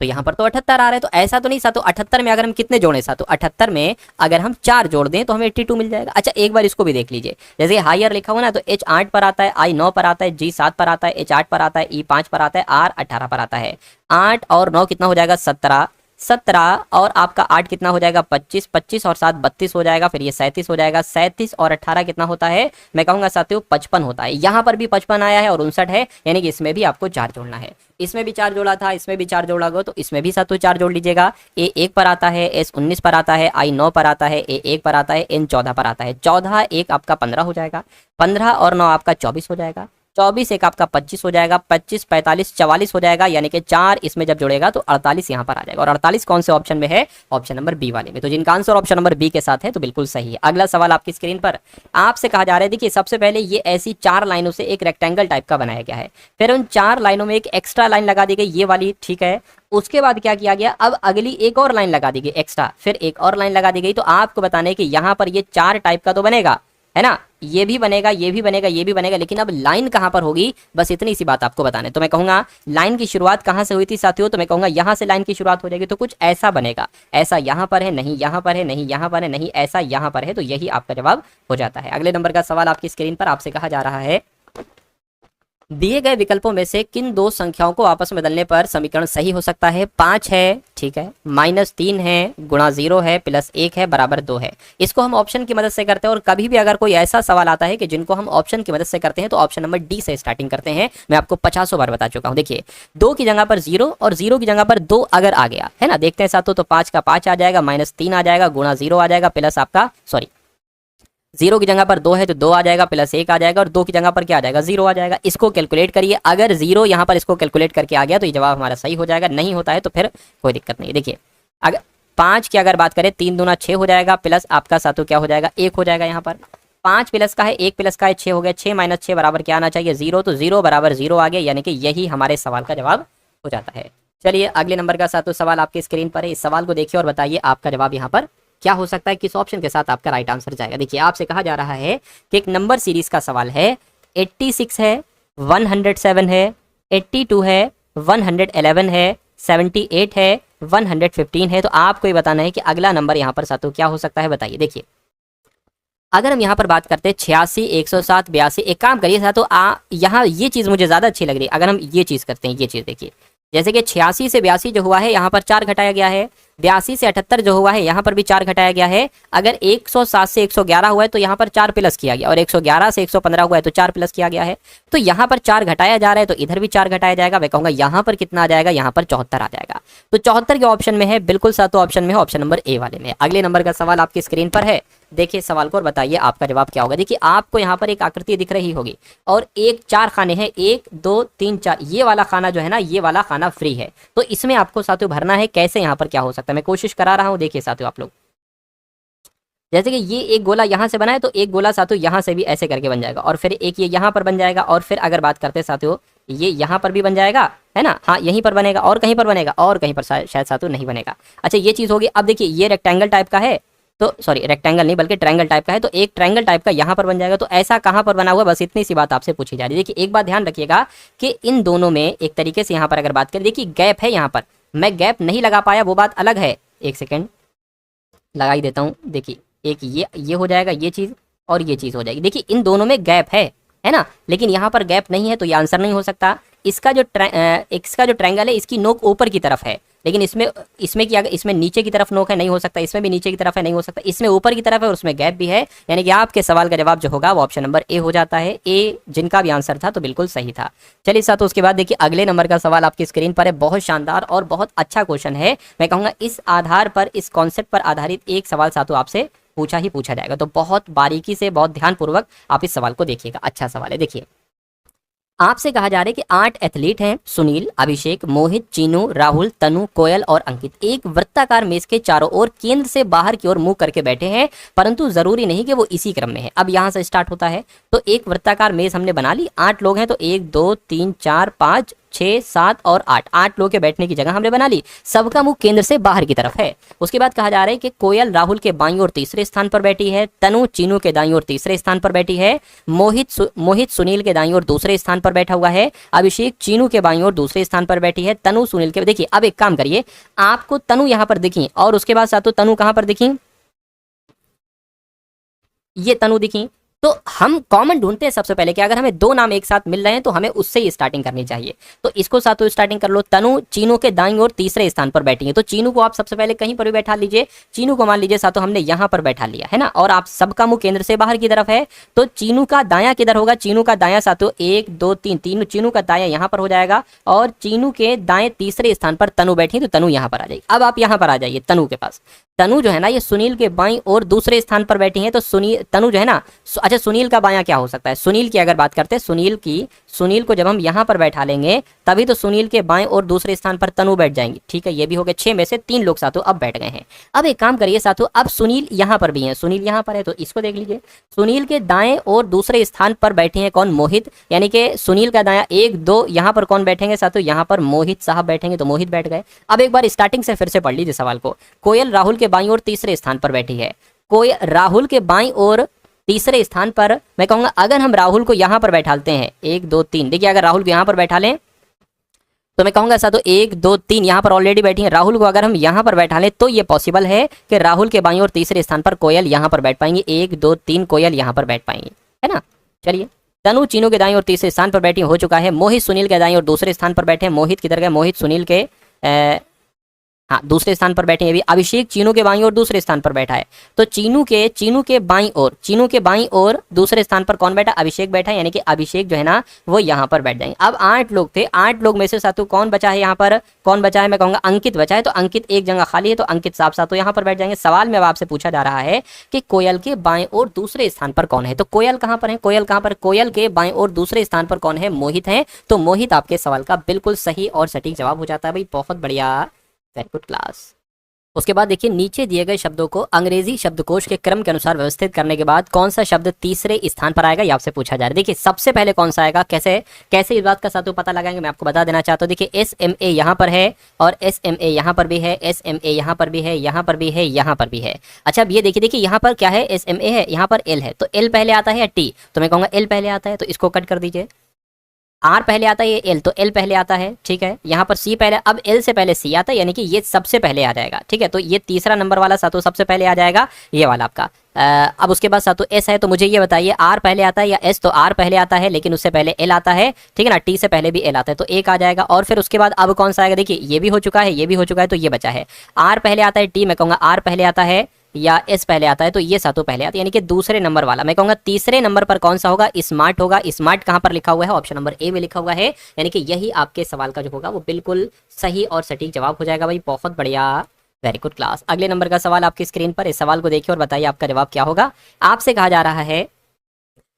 तो यहाँ पर तो 78 आ रहा है, तो ऐसा तो नहीं सातु 78 में अगर हम कितने जोड़े सातु? 78 में अगर हम 4 जोड़ दें तो हमें 82 मिल जाएगा। अच्छा एक बार इसको भी देख लीजिए, जैसे हायर लिखा हुआ ना, तो H 8 पर आता है, I 9 पर आता है, G 7 पर आता है, H 8 पर आता है, E 5 पर आता है, R 18 पर आता है। 8 और 9 कितना हो जाएगा? 17, 17 और आपका 8 कितना हो जाएगा? 25, 25 और 7 32 हो जाएगा, फिर ये 37 हो जाएगा, 37 और 18 कितना होता है? मैं कहूंगा साथियों 55 होता है। यहाँ पर भी 55 आया है और 59 है, यानी कि इसमें भी आपको 4 जोड़ना है। इसमें भी 4 जोड़ा था, इसमें भी 4 जोड़ा गया, तो इसमें भी साथियों 4 जोड़ लीजिएगा। A 1 पर आता है, S 19 पर आता है, I 9 पर आता है, A 1 पर आता है, N 14 पर आता है। 14 1 आपका 15 हो जाएगा, 15 और 9 आपका 24 हो जाएगा, 24 एक आपका 25 हो जाएगा, 25 45 44 हो जाएगा, यानी कि 4 इसमें जब जुड़ेगा तो 48 यहाँ पर आ जाएगा। और 48 कौन से ऑप्शन में है? ऑप्शन नंबर बी वाले में। तो जिनका आंसर ऑप्शन नंबर बी के साथ है तो बिल्कुल सही है। अगला सवाल आपकी स्क्रीन पर आपसे कहा जा रहा है, देखिए सबसे पहले ये ऐसी 4 लाइनों से एक रेक्टेंगल टाइप का बनाया गया है, फिर उन 4 लाइनों में एक एक्स्ट्रा लाइन लगा दी गई, ये वाली, ठीक है। उसके बाद क्या किया गया? अब अगली एक और लाइन लगा दी गई एक्स्ट्रा, फिर एक और लाइन लगा दी गई। तो आपको बताना है कि यहाँ पर ये 4 टाइप का तो बनेगा, है ना, ये भी बनेगा, ये भी बनेगा, ये भी बनेगा, लेकिन अब लाइन कहां पर होगी, बस इतनी सी बात आपको बताने। तो मैं कहूंगा लाइन की शुरुआत कहां से हुई थी साथियों? तो मैं कहूंगा यहां से लाइन की शुरुआत हो जाएगी, तो कुछ ऐसा बनेगा, ऐसा यहां पर है, नहीं यहां पर है, नहीं यहां पर है, नहीं ऐसा यहां पर है, तो यही आपका जवाब हो जाता है। अगले नंबर का सवाल आपकी स्क्रीन पर आपसे कहा जा रहा है, दिए गए विकल्पों में से किन 2 संख्याओं को आपस में बदलने पर समीकरण सही हो सकता है? 5 है, ठीक है, -3 है, गुणा 0 है, +1 है, बराबर 2 है। इसको हम ऑप्शन की मदद से करते हैं, और कभी भी अगर कोई ऐसा सवाल आता है कि जिनको हम ऑप्शन की मदद से करते हैं तो ऑप्शन नंबर डी से स्टार्टिंग करते हैं। मैं आपको 50 बार बता चुका हूं। देखिए 2 की जगह पर 0 और 0 की जगह पर 2 अगर आ गया, है ना, देखते हैं साथों, तो 5 का 5 आ जाएगा, -3 आ जाएगा, गुणा 0 आ जाएगा, प्लस आपका 0 की जगह पर 2 है तो 2 आ जाएगा, +1 आ जाएगा, और 2 की जगह पर क्या आ जाएगा? 0 आ जाएगा। इसको कैलकुलेट करिए, अगर 0 यहाँ पर इसको कैलकुलेट करके आ गया तो ये जवाब हमारा सही हो जाएगा, नहीं होता है तो फिर कोई दिक्कत नहीं है। देखिए अगर 5 की अगर बात करें, 3 दूना 6 हो जाएगा, प्लस आपका साथों क्या हो जाएगा? 1 हो जाएगा। यहाँ पर 5 प्लस का है, 1 प्लस का है, 6 हो गया, 6 - 6 बराबर क्या आना चाहिए? 0, तो 0 बराबर 0 आ गया, यानी कि यही हमारे सवाल का जवाब हो जाता है। चलिए अगले नंबर का साथों सवाल आपकी स्क्रीन पर है, इस सवाल को देखिए और बताइए आपका जवाब यहाँ पर क्या हो सकता है, किस ऑप्शन के साथ आपका राइट आंसर जाएगा। देखिए आपसे कहा जा रहा है कि एक नंबर सीरीज का सवाल है, 86 है, 107 है, 82 है, 111 है, 78 है, 115 है। तो आपको ये बताना है कि अगला नंबर यहाँ पर साथों क्या हो सकता है, बताइए। देखिए अगर हम यहाँ पर बात करते हैं 86, 107, 82, एक काम करिए साथों, यहाँ ये चीज़ मुझे ज़्यादा अच्छी लग रही है। अगर हम ये चीज़ करते हैं, ये चीज़ देखिए, जैसे कि 86 से 82 जो हुआ है यहाँ पर 4 घटाया गया है, 82 से 78 जो हुआ है यहाँ पर भी 4 घटाया गया है। अगर 107 से 111 हुआ है तो यहाँ पर 4 प्लस किया गया, और 111 से 115 हुआ है तो 4 प्लस किया गया है। तो यहाँ पर 4 घटाया जा रहा है तो इधर भी 4 घटाया जाएगा। मैं कहूँगा यहाँ पर कितना आ जाएगा? यहाँ पर 74 आ जाएगा। तो 74 के ऑप्शन में है, बिल्कुल सातों ऑप्शन में है, ऑप्शन नंबर ए वाले में। अगले नंबर का सवाल आपकी स्क्रीन पर है, देखिए सवाल को और बताइए आपका जवाब क्या होगा। देखिए आपको यहाँ पर एक आकृति दिख रही होगी और 4 खाने हैं, 1 2 3 4, ये वाला खाना जो है ना, ये वाला खाना फ्री है। तो इसमें आपको साथियों भरना है, कैसे यहाँ पर क्या हो सकता है, मैं कोशिश करा रहा हूँ। देखिए साथियों आप लोग, जैसे कि ये एक गोला यहाँ से बना है तो एक गोला साथियों यहाँ से भी ऐसे करके बन जाएगा, और फिर एक ये यहाँ पर बन जाएगा, और फिर अगर बात करते हैं साथियों ये यहाँ पर भी बन जाएगा, है ना, हाँ यहीं पर बनेगा, और कहीं पर बनेगा, और कहीं पर शायद साथियों नहीं बनेगा। अच्छा ये चीज़ होगी। अब देखिए ये रेक्टेंगल टाइप का है, तो सॉरी रेक्टेंगल नहीं बल्कि ट्रायंगल टाइप का है, तो एक ट्रायंगल टाइप का यहाँ पर बन जाएगा। तो ऐसा कहाँ पर बना हुआ, बस इतनी सी बात आपसे पूछी जा रही है। देखिए एक बात ध्यान रखिएगा कि इन दोनों में एक तरीके से यहाँ पर अगर बात करें, देखिए गैप है यहाँ पर, मैं गैप नहीं लगा पाया वो बात अलग है, एक सेकेंड लगा ही देता हूँ। देखिए एक ये हो जाएगा, ये चीज़ और ये चीज़ हो जाएगी। देखिए इन दोनों में गैप है ना, लेकिन यहाँ पर गैप नहीं है तो ये आंसर नहीं हो सकता। इसका जो ट्रायंगल है इसकी नोक ऊपर की तरफ है, लेकिन इसमें कि अगर इसमें नीचे की तरफ नोक है नहीं हो सकता, इसमें भी नीचे की तरफ है नहीं हो सकता, इसमें ऊपर की तरफ है और उसमें गैप भी है, यानी कि आपके सवाल का जवाब जो होगा वो ऑप्शन नंबर ए हो जाता है। ए जिनका भी आंसर था तो बिल्कुल सही था। चलिए साथ उसके बाद देखिए अगले नंबर का सवाल आपकी स्क्रीन पर है, बहुत शानदार और बहुत अच्छा क्वेश्चन है। मैं कहूँगा इस आधार पर, इस कॉन्सेप्ट पर आधारित एक सवाल साथों आपसे पूछा ही पूछा जाएगा, तो बहुत बारीकी से बहुत ध्यानपूर्वक आप इस सवाल को देखिएगा। अच्छा सवाल है, देखिए आपसे कहा जा रहा है कि 8 एथलीट हैं, सुनील, अभिषेक, मोहित, चीनू, राहुल, तनु, कोयल और अंकित एक वृत्ताकार मेज के चारों ओर केंद्र से बाहर की ओर मुंह करके बैठे हैं, परंतु जरूरी नहीं कि वो इसी क्रम में है। अब यहां से स्टार्ट होता है, तो एक वृत्ताकार मेज हमने बना ली, 8 लोग हैं, तो 1 2 3 4 5 6 7 और 8 लोग के बैठने की जगह हमने बना ली, सबका मुंह केंद्र से बाहर की तरफ है। उसके बाद कहा जा रहा है कि कोयल राहुल के बाईं ओर तीसरे स्थान पर बैठी है, तनु चीनू के दाईं ओर तीसरे स्थान पर बैठी है, मोहित सुनील के दाईं ओर दूसरे स्थान पर बैठा हुआ है, अभिषेक चीनू के बाईं ओर दूसरे स्थान पर बैठी है, तनु सुनील के, देखिए अब एक काम करिए, आपको तनु यहां पर दिखी और उसके बाद साथों तनु कहां पर दिखी, ये तनु दिखी, तो हम कॉमन ढूंढते हैं सबसे पहले कि अगर हमें दो नाम एक साथ मिल रहे हैं तो हमें उससे ही स्टार्टिंग करनी चाहिए। तो इसको साथों स्टार्टिंग कर लो, तनु चीनू के दाईं ओर तीसरे स्थान पर बैठी है, तो चीनू को आप सबसे पहले कहीं पर भी बैठा लीजिए, चीनू को मान लीजिए साथों हमने यहां पर बैठा लिया है ना, और आप सबका मुंह केंद्र से बाहर की तरफ है, तो चीनू का दायां किधर होगा, चीनू का दायां साथों 1 2 3 चीनू का दायां यहां पर हो जाएगा, और चीनू के दाएं तीसरे स्थान पर तनु बैठी, तो तनु यहां पर आ जाएगी। अब आप यहां पर आ जाइए तनु के पास, तनु जो है ना ये सुनील के बाईं और दूसरे स्थान पर बैठी है, तो तनु जो है ना, अच्छा सुनील का बायां क्या हो सकता है, सुनील की अगर बात करते हैं, सुनील को जब हम यहां पर बैठा लेंगे तभी तो सुनील के बाएं और दूसरे स्थान पर तनु बैठ जाएंगी, ठीक है, ये भी हो गए 6 में से 3 लोग साथों अब बैठ गए हैं। अब एक काम करिए साथों, अब सुनील यहां पर भी है, सुनील यहां पर है, तो इसको देख लीजिए, सुनील के दाएं और दूसरे स्थान पर बैठे हैं कौन, मोहित, यानी कि सुनील का दायां 1 2 यहां पर कौन बैठेंगे साथों, यहां पर मोहित साहब बैठेंगे, तो मोहित बैठ गए। अब एक बार स्टार्टिंग से फिर से पढ़ लीजिए सवाल को, कोयल राहुल के बाईं ओर तीसरे स्थान पर बैठी है, कोयल राहुल के बाईं ओर तीसरे स्थान पर, मैं कहूंगा अगर हम राहुल को यहां पर बैठाते हैं 1 2 3, देखिए अगर राहुल को यहां पर बैठा लें तो मैं कहूंगा साथों 1 2 3 यहां पर ऑलरेडी बैठी है, राहुल को अगर हम यहां पर बैठा लें तो ये पॉसिबल है कि राहुल के बाईं ओर तीसरे स्थान पर कोयल यहां पर बैठ पाएंगे, 1 2 3 कोयल यहां पर बैठ पाएंगे, है ना। चलिए तनु चीनू के दाईं ओर तीसरे स्थान पर बैठी हो चुका है, मोहित सुनील के दाईं ओर दूसरे स्थान पर बैठे, मोहित किधर गए, मोहित सुनील के हाँ दूसरे स्थान पर बैठे हैं। अभी अभिषेक चीनू के बाईं ओर दूसरे स्थान पर बैठा है, तो चीनू के बाईं ओर दूसरे स्थान पर कौन बैठा, अभिषेक बैठा है, यानी कि अभिषेक जो है ना वो यहाँ पर बैठ जाएंगे। अब 8 लोग थे, 8 लोग में से साथों कौन बचा है, यहाँ पर कौन बचा है, मैं कहूँगा अंकित बचा है, तो अंकित एक जगह खाली है, तो अंकित साहब साथों यहाँ पर बैठ जाएंगे। सवाल में अब आपसे पूछा जा रहा है कि कोयल के बाएं और दूसरे स्थान पर कौन है, तो कोयल कहाँ पर है, कोयल कहाँ पर, कोयल के बाएं और दूसरे स्थान पर कौन है, मोहित है, तो मोहित आपके सवाल का बिल्कुल सही और सटीक जवाब हो जाता है भाई, बहुत बढ़िया, वेरी गुड क्लास। उसके बाद देखिए नीचे दिए गए शब्दों को अंग्रेजी शब्दकोश के क्रम के अनुसार व्यवस्थित करने के बाद कौन सा शब्द तीसरे स्थान पर आएगा, ये आपसे पूछा जा रहा है। देखिए सबसे पहले कौन सा आएगा, कैसे इस बात का साथों पता लगाएंगे, मैं आपको बता देना चाहता हूँ। देखिए SMA यहाँ पर है और SMA यहाँ पर भी है, SMA यहाँ पर भी है, यहाँ पर भी है, यहाँ पर भी है। अच्छा अब ये देखिए यहाँ पर क्या है, SMA है, यहाँ पर L है, तो L पहले आता है या T, तो मैं कहूँगा L पहले आता है, तो इसको कट कर दीजिए। R पहले आता है, ये L, तो L पहले आता है, ठीक है। यहाँ पर C पहले, अब L से पहले C आता है, यानी कि ये सबसे पहले आ जाएगा, ठीक है। तो ये तीसरा नंबर वाला साथों सबसे पहले आ जाएगा, ये वाला आपका। अब उसके बाद साथों S है, तो मुझे ये बताइए R पहले आता है या S, तो R पहले आता है लेकिन उससे पहले L आता है, ठीक है ना, T से पहले भी L आता है, तो एक आ जाएगा। और फिर उसके बाद अब कौन सा आएगा, देखिए ये भी हो चुका है, ये भी हो चुका है, तो ये बचा है R पहले आता है, T मैं कहूँगा R पहले आता है या S पहले आता है, तो ये सातों पहले आते हैं, यानी कि दूसरे नंबर वाला मैं कहूंगा तीसरे नंबर पर कौन सा होगा, स्मार्ट होगा। स्मार्ट कहां पर लिखा हुआ है, ऑप्शन नंबर ए में लिखा हुआ है, यानी कि यही आपके सवाल का जो होगा वो बिल्कुल सही और सटीक जवाब हो जाएगा भाई, बहुत बढ़िया, वेरी गुड क्लास। अगले नंबर का सवाल आपकी स्क्रीन पर, इस सवाल को देखिए और बताइए आपका जवाब क्या होगा। आपसे कहा जा रहा है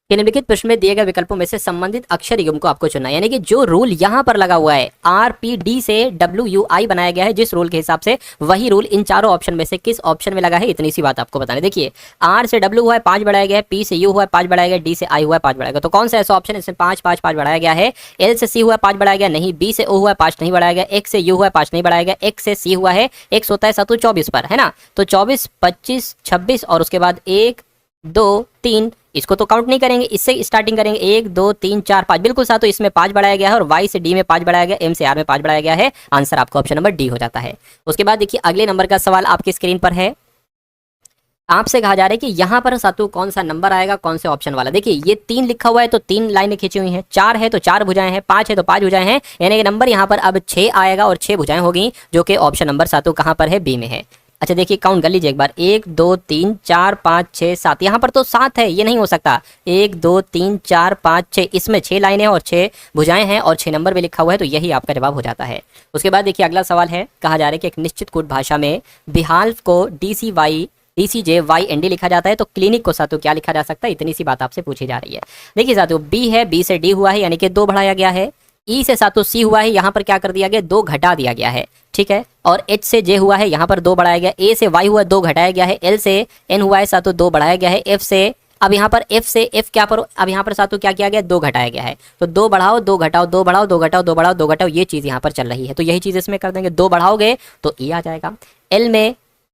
कि निम्नलिखित प्रश्न में दिए गए विकल्पों में से संबंधित अक्षर युग्म को आपको चुनना है, यानी कि जो रूल यहाँ पर लगा हुआ है RPD से WUI बनाया गया है, जिस रूल के हिसाब से वही रूल इन चारों ऑप्शन में से किस ऑप्शन में लगा है, इतनी सी बात आपको बतानी। देखिए R से W हुआ है 5 बढ़ाया गया है, P से U हुआ है 5 बढ़ाया गया, D से I हुआ है 5 बढ़ाया गया, तो कौन सा ऐसा ऑप्शन इसमें 5 5 5 बढ़ाया गया है। L से C हुआ है 5 बढ़ाया गया नहीं, B से O हुआ है 5 नहीं बढ़ाया गया, X से U हुआ है 5 नहीं बढ़ाया गया, X से C हुआ है, X होता है सातों 24 पर, है ना, तो 24 25 26 और उसके बाद 1 2 3, इसको तो काउंट नहीं करेंगे, इससे स्टार्टिंग करेंगे 1 2 3 4 5, बिल्कुल साथों इसमें 5 बढ़ाया गया है और Y से D में 5 बढ़ाया गया, M से R में 5 बढ़ाया गया है, आंसर आपका ऑप्शन नंबर D हो जाता है। उसके बाद देखिए अगले नंबर का सवाल आपकी स्क्रीन पर है आपसे कहा जा रहा है कि यहाँ पर सातु कौन सा नंबर आएगा, कौन से ऑप्शन वाला। देखिए ये 3 लिखा हुआ है तो 3 लाइनें खींची हुई हैं, 4 है तो 4 भुजाएं हैं, 5 है तो 5 भुजाएं हैं, यानी कि नंबर यहाँ पर अब 6 आएगा और 6 भुजाएं होगी, जो कि ऑप्शन नंबर सातु कहाँ पर है, बी में है। अच्छा देखिए काउंट कर लीजिए एक बार, 1 2 3 4 5 6 7, यहाँ पर तो 7 है, ये नहीं हो सकता। 1 2 3 4 5 6, इसमें 6 लाइनें और 6 भुजाएं हैं और 6 नंबर भी लिखा हुआ है, तो यही आपका जवाब हो जाता है। उसके बाद देखिए अगला सवाल है, कहा जा रहा है कि एक निश्चित कोड भाषा में बिहाल्फ को DCJ YND लिखा जाता है, तो क्लिनिक को सातु क्या लिखा जा सकता है, इतनी सी बात आपसे पूछी जा रही है। देखिए सातु बी है, बी से डी हुआ है यानी कि 2 बढ़ाया गया है, ई से सातु सी हुआ है, यहाँ पर क्या कर दिया गया, 2 घटा दिया गया है, ठीक है। और एच से जे हुआ है, यहाँ पर 2 बढ़ाया गया, ए से वाई हुआ 2 घटाया गया है, एल से एन हुआ है सातु 2 बढ़ाया गया है, एफ से अब यहाँ पर एफ से एफ क्या पर अब यहाँ पर सातु क्या किया गया, 2 घटाया गया है, तो 2 बढ़ाओ 2 घटाओ 2 बढ़ाओ 2 घटाओ 2 बढ़ाओ 2 घटाओ, ये चीज़ यहाँ पर चल रही है, तो यही चीज़ इसमें कर देंगे, 2 बढ़ाओगे तो ई आ जाएगा।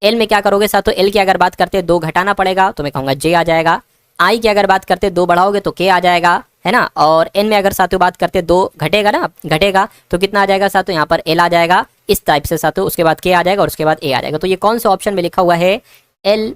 एल में क्या करोगे सातु, एल की अगर बात करते हैं 2 घटाना पड़ेगा, तो मैं कहूँगा जे आ जाएगा। आई की अगर बात करते हैं 2 बढ़ाओगे तो के आ जाएगा, है ना। और एन में अगर सातु बात करते हैं 2 घटेगा ना, घटेगा तो कितना आ जाएगा सातु, यहाँ पर एल आ जाएगा, इस टाइप से सातु, उसके बाद के आ जाएगा और उसके बाद ए आ जाएगा। तो ये कौन से ऑप्शन में लिखा हुआ है, एल,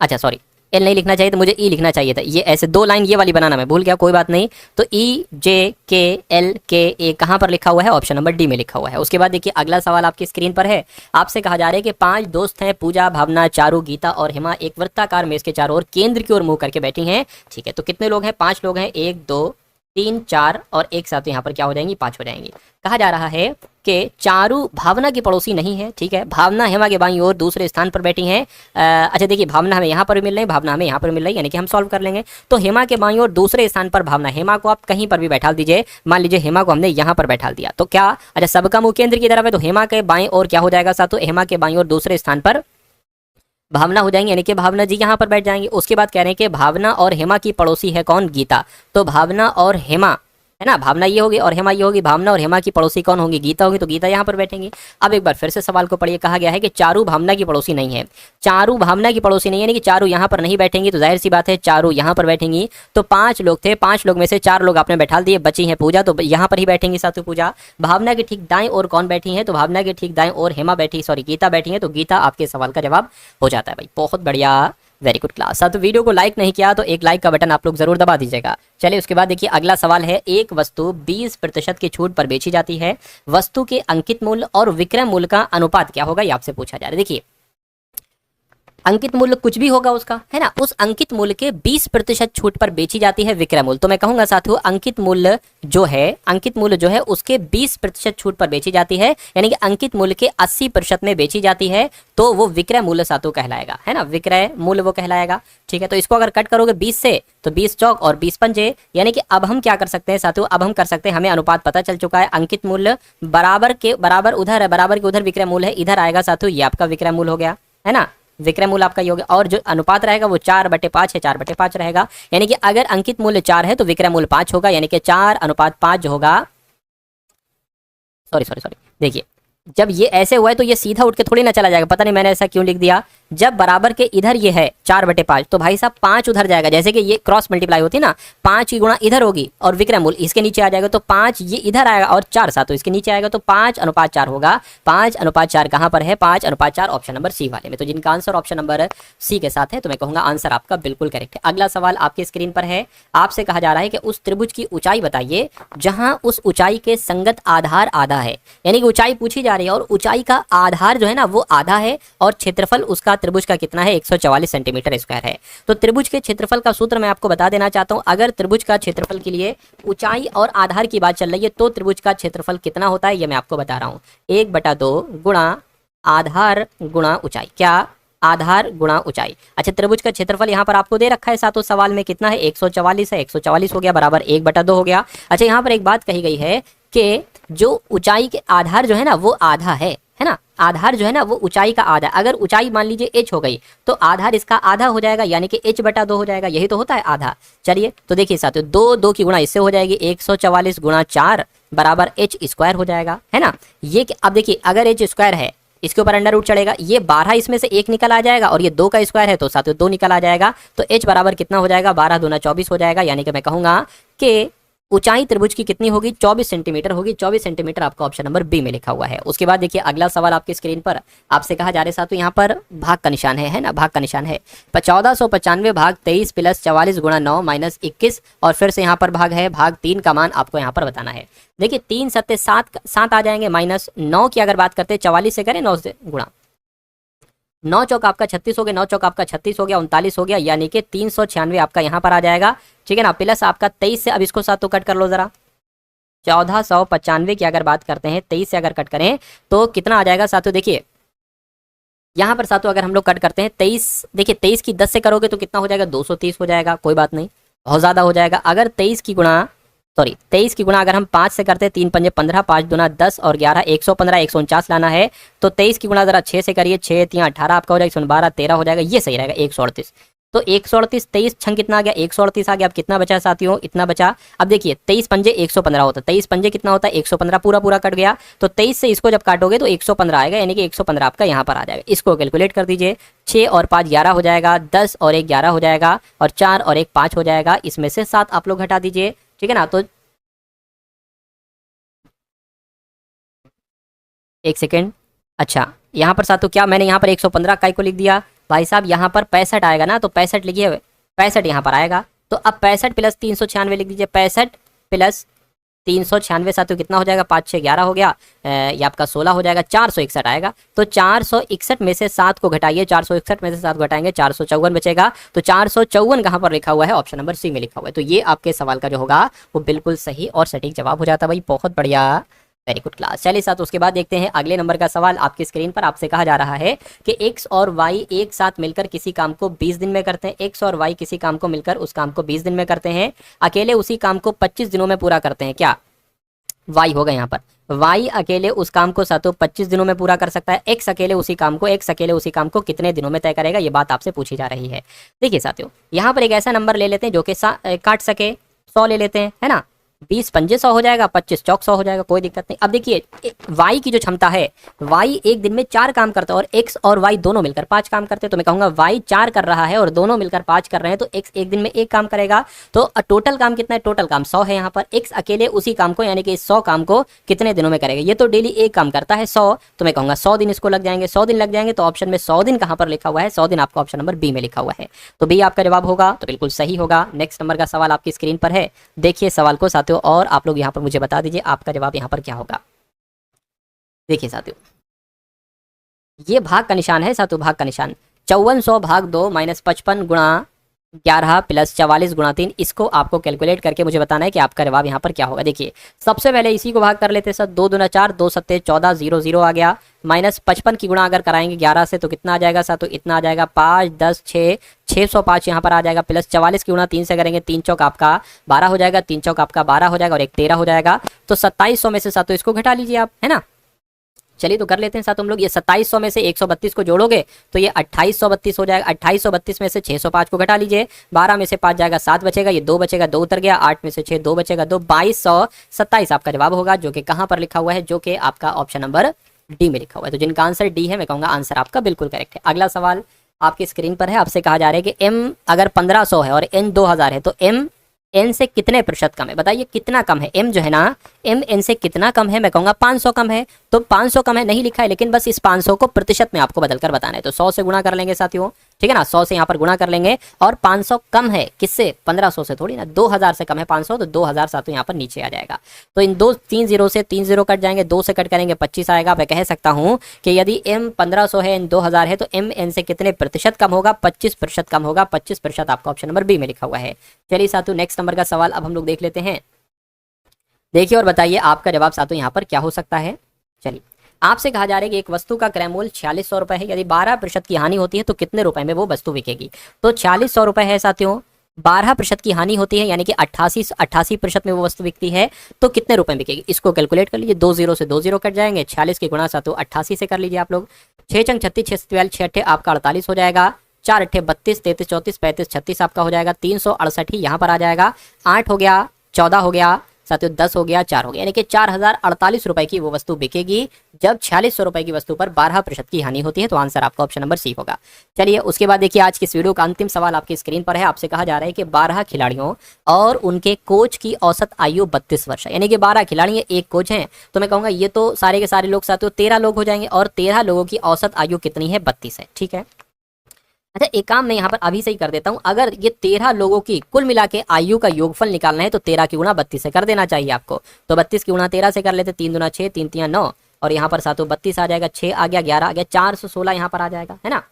अच्छा सॉरी एल नहीं लिखना चाहिए, तो मुझे ई लिखना चाहिए था, ये ऐसे 2 लाइन ये वाली बनाना मैं भूल गया, कोई बात नहीं। तो ई जे के एल के ए कहाँ पर लिखा हुआ है, ऑप्शन नंबर डी में लिखा हुआ है। उसके बाद देखिए अगला सवाल आपकी स्क्रीन पर है, आपसे कहा जा रहा है कि 5 दोस्त हैं, पूजा, भावना, चारू, गीता और हेमा एक वृत्ताकार मेज के चारों ओर केंद्र की ओर मुंह करके बैठी हैं, ठीक है। तो कितने लोग हैं, 5 लोग हैं, 1 2 3 4 और एक साथ यहाँ पर क्या हो जाएंगी, 5 हो जाएंगी। कहा जा रहा है कि चारू भावना की पड़ोसी नहीं है, ठीक है। भावना हेमा के बाईं ओर दूसरे स्थान पर बैठी हैं। अच्छा देखिए भावना हमें यहाँ पर मिल रही है, भावना हमें यहाँ पर मिल रही है, यानी कि हम सॉल्व कर लेंगे। तो हेमा के बाईं ओर दूसरे स्थान पर भावना, हेमा को आप कहीं पर भी बैठा दीजिए, मान लीजिए हेमा को हमने यहाँ पर बैठा दिया, तो क्या, अच्छा सबका मुंह केंद्र की तरफ है, तो हेमा के बाईं ओर क्या हो जाएगा सातु, हेमा के बाईं ओर दूसरे स्थान पर भावना हो जाएंगे, यानी कि भावना जी यहाँ पर बैठ जाएंगे। उसके बाद कह रहे हैं कि भावना और हेमा की पड़ोसी है कौन, गीता, तो भावना और हेमा, है ना, भावना ये होगी और हेमा ये होगी, भावना और हेमा की पड़ोसी कौन होगी, गीता होगी, तो गीता यहाँ पर बैठेंगी। अब एक बार फिर से सवाल को पढ़िए, कहा गया है कि चारू भावना की पड़ोसी नहीं है, चारू भावना की पड़ोसी नहीं है, यानी कि चारू यहाँ पर नहीं बैठेंगी, तो जाहिर सी बात है चारू यहाँ पर बैठेंगी। तो 5 लोग थे, 5 लोग में से 4 लोग आपने बैठा दिए, बची है पूजा, तो यहाँ पर ही बैठेंगी सातु पूजा। भावना के ठीक दाएं और कौन बैठी है, तो भावना के ठीक दाएं और हेमा बैठी, सॉरी गीता बैठी है, तो गीता आपके सवाल का जवाब हो जाता है भाई। बहुत बढ़िया, वेरी गुड क्लास। तो वीडियो को लाइक नहीं किया तो एक लाइक का बटन आप लोग जरूर दबा दीजिएगा। चलिए उसके बाद देखिए अगला सवाल है, एक वस्तु 20% की छूट पर बेची जाती है, वस्तु के अंकित मूल्य और विक्रय मूल्य का अनुपात क्या होगा, ये आपसे पूछा जा रहा है। देखिए अंकित मूल्य कुछ भी होगा उसका, है ना, उस अंकित मूल्य के 20% छूट पर बेची जाती है विक्रय मूल्य, तो मैं कहूंगा साथियों अंकित मूल्य जो है, अंकित मूल्य जो है उसके 20% छूट पर बेची जाती है, यानी कि अंकित मूल्य के 80% में बेची जाती है, तो वो विक्रय मूल्य साथियों कहलाएगा, है ना, विक्रय मूल्य वो कहलाएगा, ठीक है। तो इसको अगर कट करोगे 20 से तो 20 चौक और 20 पंजे, यानी कि अब हम क्या कर सकते हैं साथियों, अब हम कर सकते हैं, हमें अनुपात पता चल चुका है, अंकित मूल्य बराबर के बराबर उधर है, बराबर के उधर विक्रय मूल्य है, इधर आएगा साथियों, ये आपका विक्रय मूल्य हो गया, है ना, विक्रय मूल्य आपका ये हो गया। और जो अनुपात रहेगा वो 4/5 है, 4/5 रहेगा, यानी कि अगर अंकित मूल्य 4 है तो विक्रय मूल्य 5 होगा, यानी कि 4:5 जो होगा, सॉरी देखिए जब ये ऐसे हुआ है तो ये सीधा उठ के थोड़ी ना चला जाएगा, पता नहीं मैंने ऐसा क्यों लिख दिया। जब बराबर के इधर ये है 4/5 तो भाई साहब 5 उधर जाएगा, जैसे कि ये क्रॉस मल्टीप्लाई होती है ना, 5 की गुणा इधर होगी और विक्रय मूल्य इसके नीचे आ जाएगा, तो 5 ये इधर आएगा और 4 साथ तो इसके नीचे आएगा, तो 5:4 होगा। 5:4 कहाँ पर है, 5:4 ऑप्शन नंबर सी वाले में। तो जिनका आंसर ऑप्शन नंबर सी के साथ है तो मैं कहूँगा आंसर आपका बिल्कुल करेक्ट है। अगला सवाल आपके स्क्रीन पर है, आपसे कहा जा रहा है कि उस त्रिभुज की ऊंचाई बताइए जहाँ उस ऊंचाई के संगत आधार आधा है, यानी कि ऊंचाई पूछी जा रही है और ऊंचाई का आधार जो है ना वो आधा है और क्षेत्रफल उसका त्रिभुज का कितना है, 144 सेंटीमीटर स्क्वायर है। तो त्रिभुज के क्षेत्रफल का सूत्र मैं आपको बता देना चाहता हूं, अगर त्रिभुज का क्षेत्रफल के लिए ऊंचाई और आधार की बात चल रही है तो त्रिभुज का क्षेत्रफल कितना होता है ये मैं आपको बता रहा हूं, 1/2 गुणा आधार गुणा ऊंचाई, क्या आधार गुणा ऊंचाई। अच्छा त्रिभुज का क्षेत्रफल यहाँ पर आपको दे रखा है सातों सवाल में, कितना है 144 है, 144 हो गया बराबर 1/2 हो गया। अच्छा यहाँ पर एक बात कही गई है कि जो ऊंचाई के आधार जो है ना वो आधा है ना, आधार जो है ना वो ऊंचाई का आधा, अगर ऊंचाई मान लीजिए h हो गई तो आधार इसका आधा हो जाएगा, यानी कि h/2 हो जाएगा, यही तो होता है आधा। चलिए तो देखिए साथियों 2 की गुणा इससे हो जाएगी, 144 गुणा 4 बराबर h स्क्वायर हो जाएगा, है ना। ये अब देखिए अगर h स्क्वायर है इसके ऊपर अंडर रूट चढ़ेगा, ये 12 इसमें से 1 निकल आ जाएगा और ये 2 का स्क्वायर है तो साथियों 2 निकल आ जाएगा, तो h बराबर कितना हो जाएगा, 12 दूना 24 हो जाएगा, यानी कि मैं कहूँगा कि ऊंचाई त्रिभुज की कितनी होगी, 24 सेंटीमीटर होगी। 24 सेंटीमीटर आपका ऑप्शन नंबर बी में लिखा हुआ है। उसके बाद देखिए अगला सवाल आपकी स्क्रीन पर आपसे कहा जा रहा है साथियों, यहाँ पर भाग का निशान है ना, भाग का निशान है। 1495 भाग 23 प्लस 44 गुणा 9 माइनस 21, और फिर से यहाँ पर भाग है, भाग 3 का मान आपको यहाँ पर बताना है। देखिए 3 सत्ते 7 आ जाएंगे, माइनस 9 की अगर बात करते हैं 44 से करें 9 से गुणा, 9 चौक आपका 36 हो गया, 9 चौक आपका 36 हो गया, 39 हो गया, यानी कि 396 आपका यहाँ पर आ जाएगा। ठीक है ना, प्लस आपका 23 से, अब इसको साथ तो कट कर लो जरा, 1495 की अगर बात करते हैं 23 से अगर कट करें तो कितना आ जाएगा साथियों। देखिए यहाँ पर साथियों अगर हम लोग कट करते हैं 23, देखिए 23 की 10 से करोगे तो कितना हो जाएगा, 230 हो जाएगा। कोई बात नहीं, बहुत ज़्यादा हो जाएगा। अगर 23 की गुणा अगर हम 5 से करते हैं, 3 पंजे 15, 5 दूना 10 और 11 115, 149 लाना है तो 23 की गुणा जरा 6 से करिए, 6 3 18 आपका हो जाएगा, 12 13 हो जाएगा, ये सही रहेगा 138। तो 138, 23 छंग कितना आ गया, 138 आ गया। अब कितना बचा साथियों, इतना बचा। अब देखिए 23 पंजे 115 होता है, 23 पंजे कितना होता है 115, पूरा पूरा कट गया। तो 23 से इसको जब काटोगे तो 115 आएगा, यानी कि 115 आपका यहाँ पर आ जाएगा। इसको कैलकुलेट कर दीजिए, 6 और 5 11 हो जाएगा, 10 और 1 11 हो जाएगा, और 4 और 1 5 हो जाएगा। इसमें से 7 आप लोग हटा दीजिए, ठीक है ना। तो एक सेकेंड, अच्छा यहाँ पर साथियों क्या मैंने यहाँ पर 115 इकाई को लिख दिया भाई साहब, यहाँ पर 65 आएगा ना, तो 65 लिखिए, 65 यहाँ पर आएगा। तो अब 65 प्लस 396 लिख दीजिए, 65 प्लस 396 साथियों कितना हो जाएगा, 5 6 11 हो गया, ये आपका 16 हो जाएगा, 461 आएगा। तो 461 में से 7 को घटाइए, 461 में से 7 घटाएंगे 454 बचेगा। तो 454 कहाँ पर लिखा हुआ है, ऑप्शन नंबर सी में लिखा हुआ है। तो ये आपके सवाल का जो होगा वो बिल्कुल सही और सटीक जवाब हो जाता है भाई, बहुत बढ़िया, वेरी गुड क्लास। चलिए साथ उसके बाद देखते हैं अगले नंबर का सवाल आपकी स्क्रीन पर। आपसे कहा जा रहा है कि x और y एक साथ मिलकर किसी काम को 20 दिन में करते हैं। x और y किसी काम को मिलकर उस काम को 20 दिन में करते हैं, अकेले उसी काम को 25 दिनों में पूरा करते हैं। क्या y होगा यहाँ पर, y अकेले उस काम को सातों 25 दिनों में पूरा कर सकता है, x अकेले उसी काम को कितने दिनों में तय करेगा, ये बात आपसे पूछी जा रही है। देखिए साथियों यहाँ पर एक ऐसा नंबर ले लेते हैं जो कि काट सके, 100 ले लेते हैं, है ना। 20 पंजे 100 हो जाएगा, 25 चौक 100 हो जाएगा, कोई दिक्कत नहीं। अब देखिए y की जो क्षमता है, y एक दिन में 4 काम करता है और x और y दोनों मिलकर 5 काम करते हैं। तो मैं कहूंगा y 4 कर रहा है और दोनों मिलकर 5 कर रहे हैं, तो x एक दिन में 1 काम करेगा। तो टोटल काम कितना है, टोटल काम 100 है यहाँ पर। x अकेले उसी काम को यानी कि 100 काम को कितने दिनों में करेगा, ये तो डेली एक काम करता है 100, तो मैं कहूंगा 100 दिन इसको लग जाएंगे, 100 दिन लग जाएंगे। तो ऑप्शन में 100 दिन कहाँ पर लिखा हुआ है, 100 दिन आपका ऑप्शन नंबर बी में लिखा हुआ है। तो बी आपका जवाब होगा, तो बिल्कुल सही होगा। नेक्स्ट नंबर का सवाल आपकी स्क्रीन पर है, देखिए सवाल को साथियों, और आप लोग यहाँ पर मुझे बता दीजिए आपका जवाब यहाँ पर क्या होगा। देखिए साथियों ये भाग का निशान है साथियों, भाग का निशान 5400 भाग 2 माइनस 55 गुणा 11 प्लस 44 गुणा 3, इसको आपको कैलकुलेट करके मुझे बताना है कि आपका जवाब यहाँ पर क्या होगा। देखिए सबसे पहले इसी को भाग कर लेते हैं सर, 2 दूना 4, 2 सत्ते 14, 0 0 आ गया, माइनस 55 की गुणा अगर कराएंगे 11 से तो कितना आ जाएगा साथ, तो इतना आ जाएगा 5 10 6 605 यहाँ पर आ जाएगा, प्लस 44 की गुणा 3 से करेंगे, 3 चौक आपका 12 हो जाएगा, 3 चौक आपका 12 हो जाएगा और 1 13 हो जाएगा। तो 2700 में से साथ तो इसको घटा लीजिए आप, है ना। चलिए तो कर लेते हैं साथ हम लोग, ये 2700 में से 132 को जोड़ोगे तो ये 2832 हो जाएगा। 2832 में से 605 को घटा लीजिए, 12 में से 5 जाएगा 7 बचेगा, ये 2 बचेगा, 2 उतर गया, 8 में से 6 2 बचेगा 2, 2227 आपका जवाब होगा, जो कि कहाँ पर लिखा हुआ है, जो कि आपका ऑप्शन नंबर डी में लिखा हुआ है। तो जिनका आंसर डी है मैं कहूँगा आंसर आपका बिल्कुल करेक्ट है। अगला सवाल आपकी स्क्रीन पर है, आपसे कहा जा रहा है कि m अगर 1500 है और n 2000 है तो m n से कितने प्रतिशत कम है, बताइए कितना कम है। m जो है ना, m n से कितना कम है, मैं कहूँगा 500 कम है। तो 500 कम है नहीं लिखा है, लेकिन बस इस 500 को प्रतिशत में आपको बदलकर बताना है। तो 100 से गुणा कर लेंगे साथियों, ठीक है ना, 100 से यहाँ पर गुणा कर लेंगे, और 500 कम है किससे, 1500 से थोड़ी ना, 2000 से कम है 500, तो 2000 साथियों यहाँ पर नीचे आ जाएगा। तो इन 3 0 से 3 0 कट जाएंगे, 2 से कट करेंगे 25 आएगा। मैं कह सकता हूँ कि यदि m 1500 है, n 2000 है, तो m n से कितने प्रतिशत कम होगा, 25% कम होगा। 25% आपका ऑप्शन नंबर बी में लिखा हुआ है। चलिए साथियों नेक्स्ट नंबर का सवाल अब हम लोग देख लेते हैं, देखिए और बताइए आपका जवाब साथियों यहाँ पर क्या हो सकता है। चलिए आपसे कहा जा रहा है कि एक वस्तु का क्रय मूल्य 4600 रुपए है, यदि 12% की हानि होती है तो कितने रुपए में वो वस्तु बिकेगी। तो 4600 रुपए है साथियों, 12% की हानि होती है यानी कि 88% में वो वस्तु बिकती है, तो कितने रुपए में बिकेगी, इसको कैलकुलेट कर लीजिए। 2 0 से 2 0 कट जाएंगे, 46 की गुणा साथियों 88 से कर लीजिए आप लोग। 6 चंग 36, 6 12, 6 अट्ठे आपका 48 हो जाएगा, 4 अट्ठे 32, 33 34 35 36 आपका हो जाएगा, 368 ही यहाँ पर आ जाएगा। 8 हो गया, 14 हो गया, साथियों 10 हो गया, 4 हो गया, यानी कि 4048 रुपए की वो वस्तु बिकेगी जब 4600 रुपए की वस्तु पर 12% की हानि होती है। तो आंसर आपका ऑप्शन नंबर सी होगा। चलिए उसके बाद देखिए आज की इस वीडियो का अंतिम सवाल आपकी स्क्रीन पर है। आपसे कहा जा रहा है कि 12 खिलाड़ियों और उनके कोच की औसत आयु 32 वर्ष है, यानी कि 12 खिलाड़ी एक कोच हैं। तो मैं कहूंगा ये तो सारे के सारे लोग साथियों 13 लोग हो जाएंगे और 13 लोगों की औसत आयु कितनी है? 32 है। ठीक है, अच्छा एक काम मैं यहाँ पर अभी से ही कर देता हूँ। अगर ये 13 लोगों की कुल मिला के आयु का योगफल निकालना है तो 13 की गुणा 32 से कर देना चाहिए आपको। तो 32 की गुणा 13 से कर लेते, 3 दूना 6, 3 तिया 9 और यहाँ पर सातों 32 आ जाएगा, 6 आ गया, 11 आ गया, 416 यहाँ पर आ जाएगा, है ना।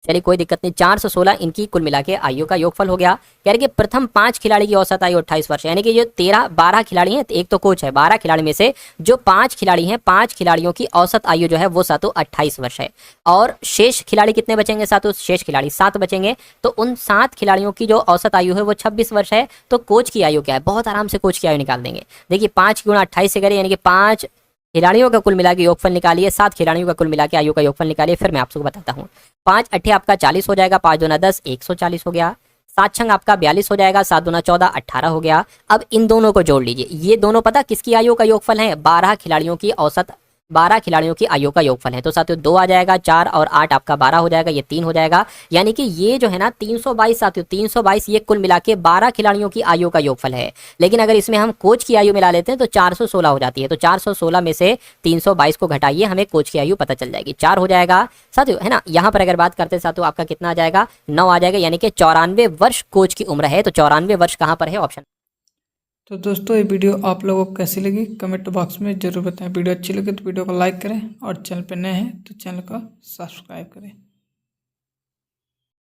चलिए कोई दिक्कत नहीं, 416 इनकी कुल मिला के आयु का योगफल हो गया। कह रहे कि प्रथम 5 खिलाड़ी की औसत आयु 28 वर्ष, यानी कि जो 12 खिलाड़ी हैं, एक तो कोच है, 12 खिलाड़ी में से जो 5 खिलाड़ी हैं, 5 खिलाड़ियों की औसत आयु जो है वो सातों 28 वर्ष है। और शेष खिलाड़ी कितने बचेंगे सातों? शेष खिलाड़ी 7 बचेंगे। तो उन 7 खिलाड़ियों की जो औसत आयु है वो 26 वर्ष है। तो कोच की आयु क्या है? बहुत आराम से कोच की आयु निकाल देंगे। देखिए 5 गुणा 28 से करें, यानी कि 5 खिलाड़ियों का कुल मिला के योगफल निकालिए, 7 खिलाड़ियों का कुल मिला के आयु का योगफल निकालिए, फिर मैं आपको बताता हूँ। 5 अट्ठे आपका 40 हो जाएगा, 5 दूना 10, 140 हो गया। 7 छंग आपका 42 हो जाएगा, 7 दूना 14, 18 हो गया। अब इन दोनों को जोड़ लीजिए, ये दोनों पता किसकी आयु का योगफल है? 12 खिलाड़ियों की औसत, 12 खिलाड़ियों की आयु का योगफल है। तो साथियों 2 आ जाएगा, 4 और 8 आपका 12 हो जाएगा, ये 3 हो जाएगा। यानी कि ये जो है ना 322 साथियों, 322 ये कुल मिला के 12 खिलाड़ियों की आयु का योगफल है। लेकिन अगर इसमें हम कोच की आयु मिला लेते हैं तो 416 हो जाती है। तो 416 में से 322 को घटाइए, हमें कोच की आयु पता चल जाएगी, 4 हो जाएगा साथियों, है ना। यहाँ पर अगर बात करते हैं साथियों आपका कितना आ जाएगा? 9 आ जाएगा, यानी कि 94 वर्ष कोच की उम्र है। तो 94 वर्ष कहाँ पर है? ऑप्शन। तो दोस्तों ये वीडियो आप लोगों को कैसी लगी कमेंट बॉक्स में ज़रूर बताएं। वीडियो अच्छी लगे तो वीडियो को लाइक करें और चैनल पर नए हैं तो चैनल को सब्सक्राइब करें।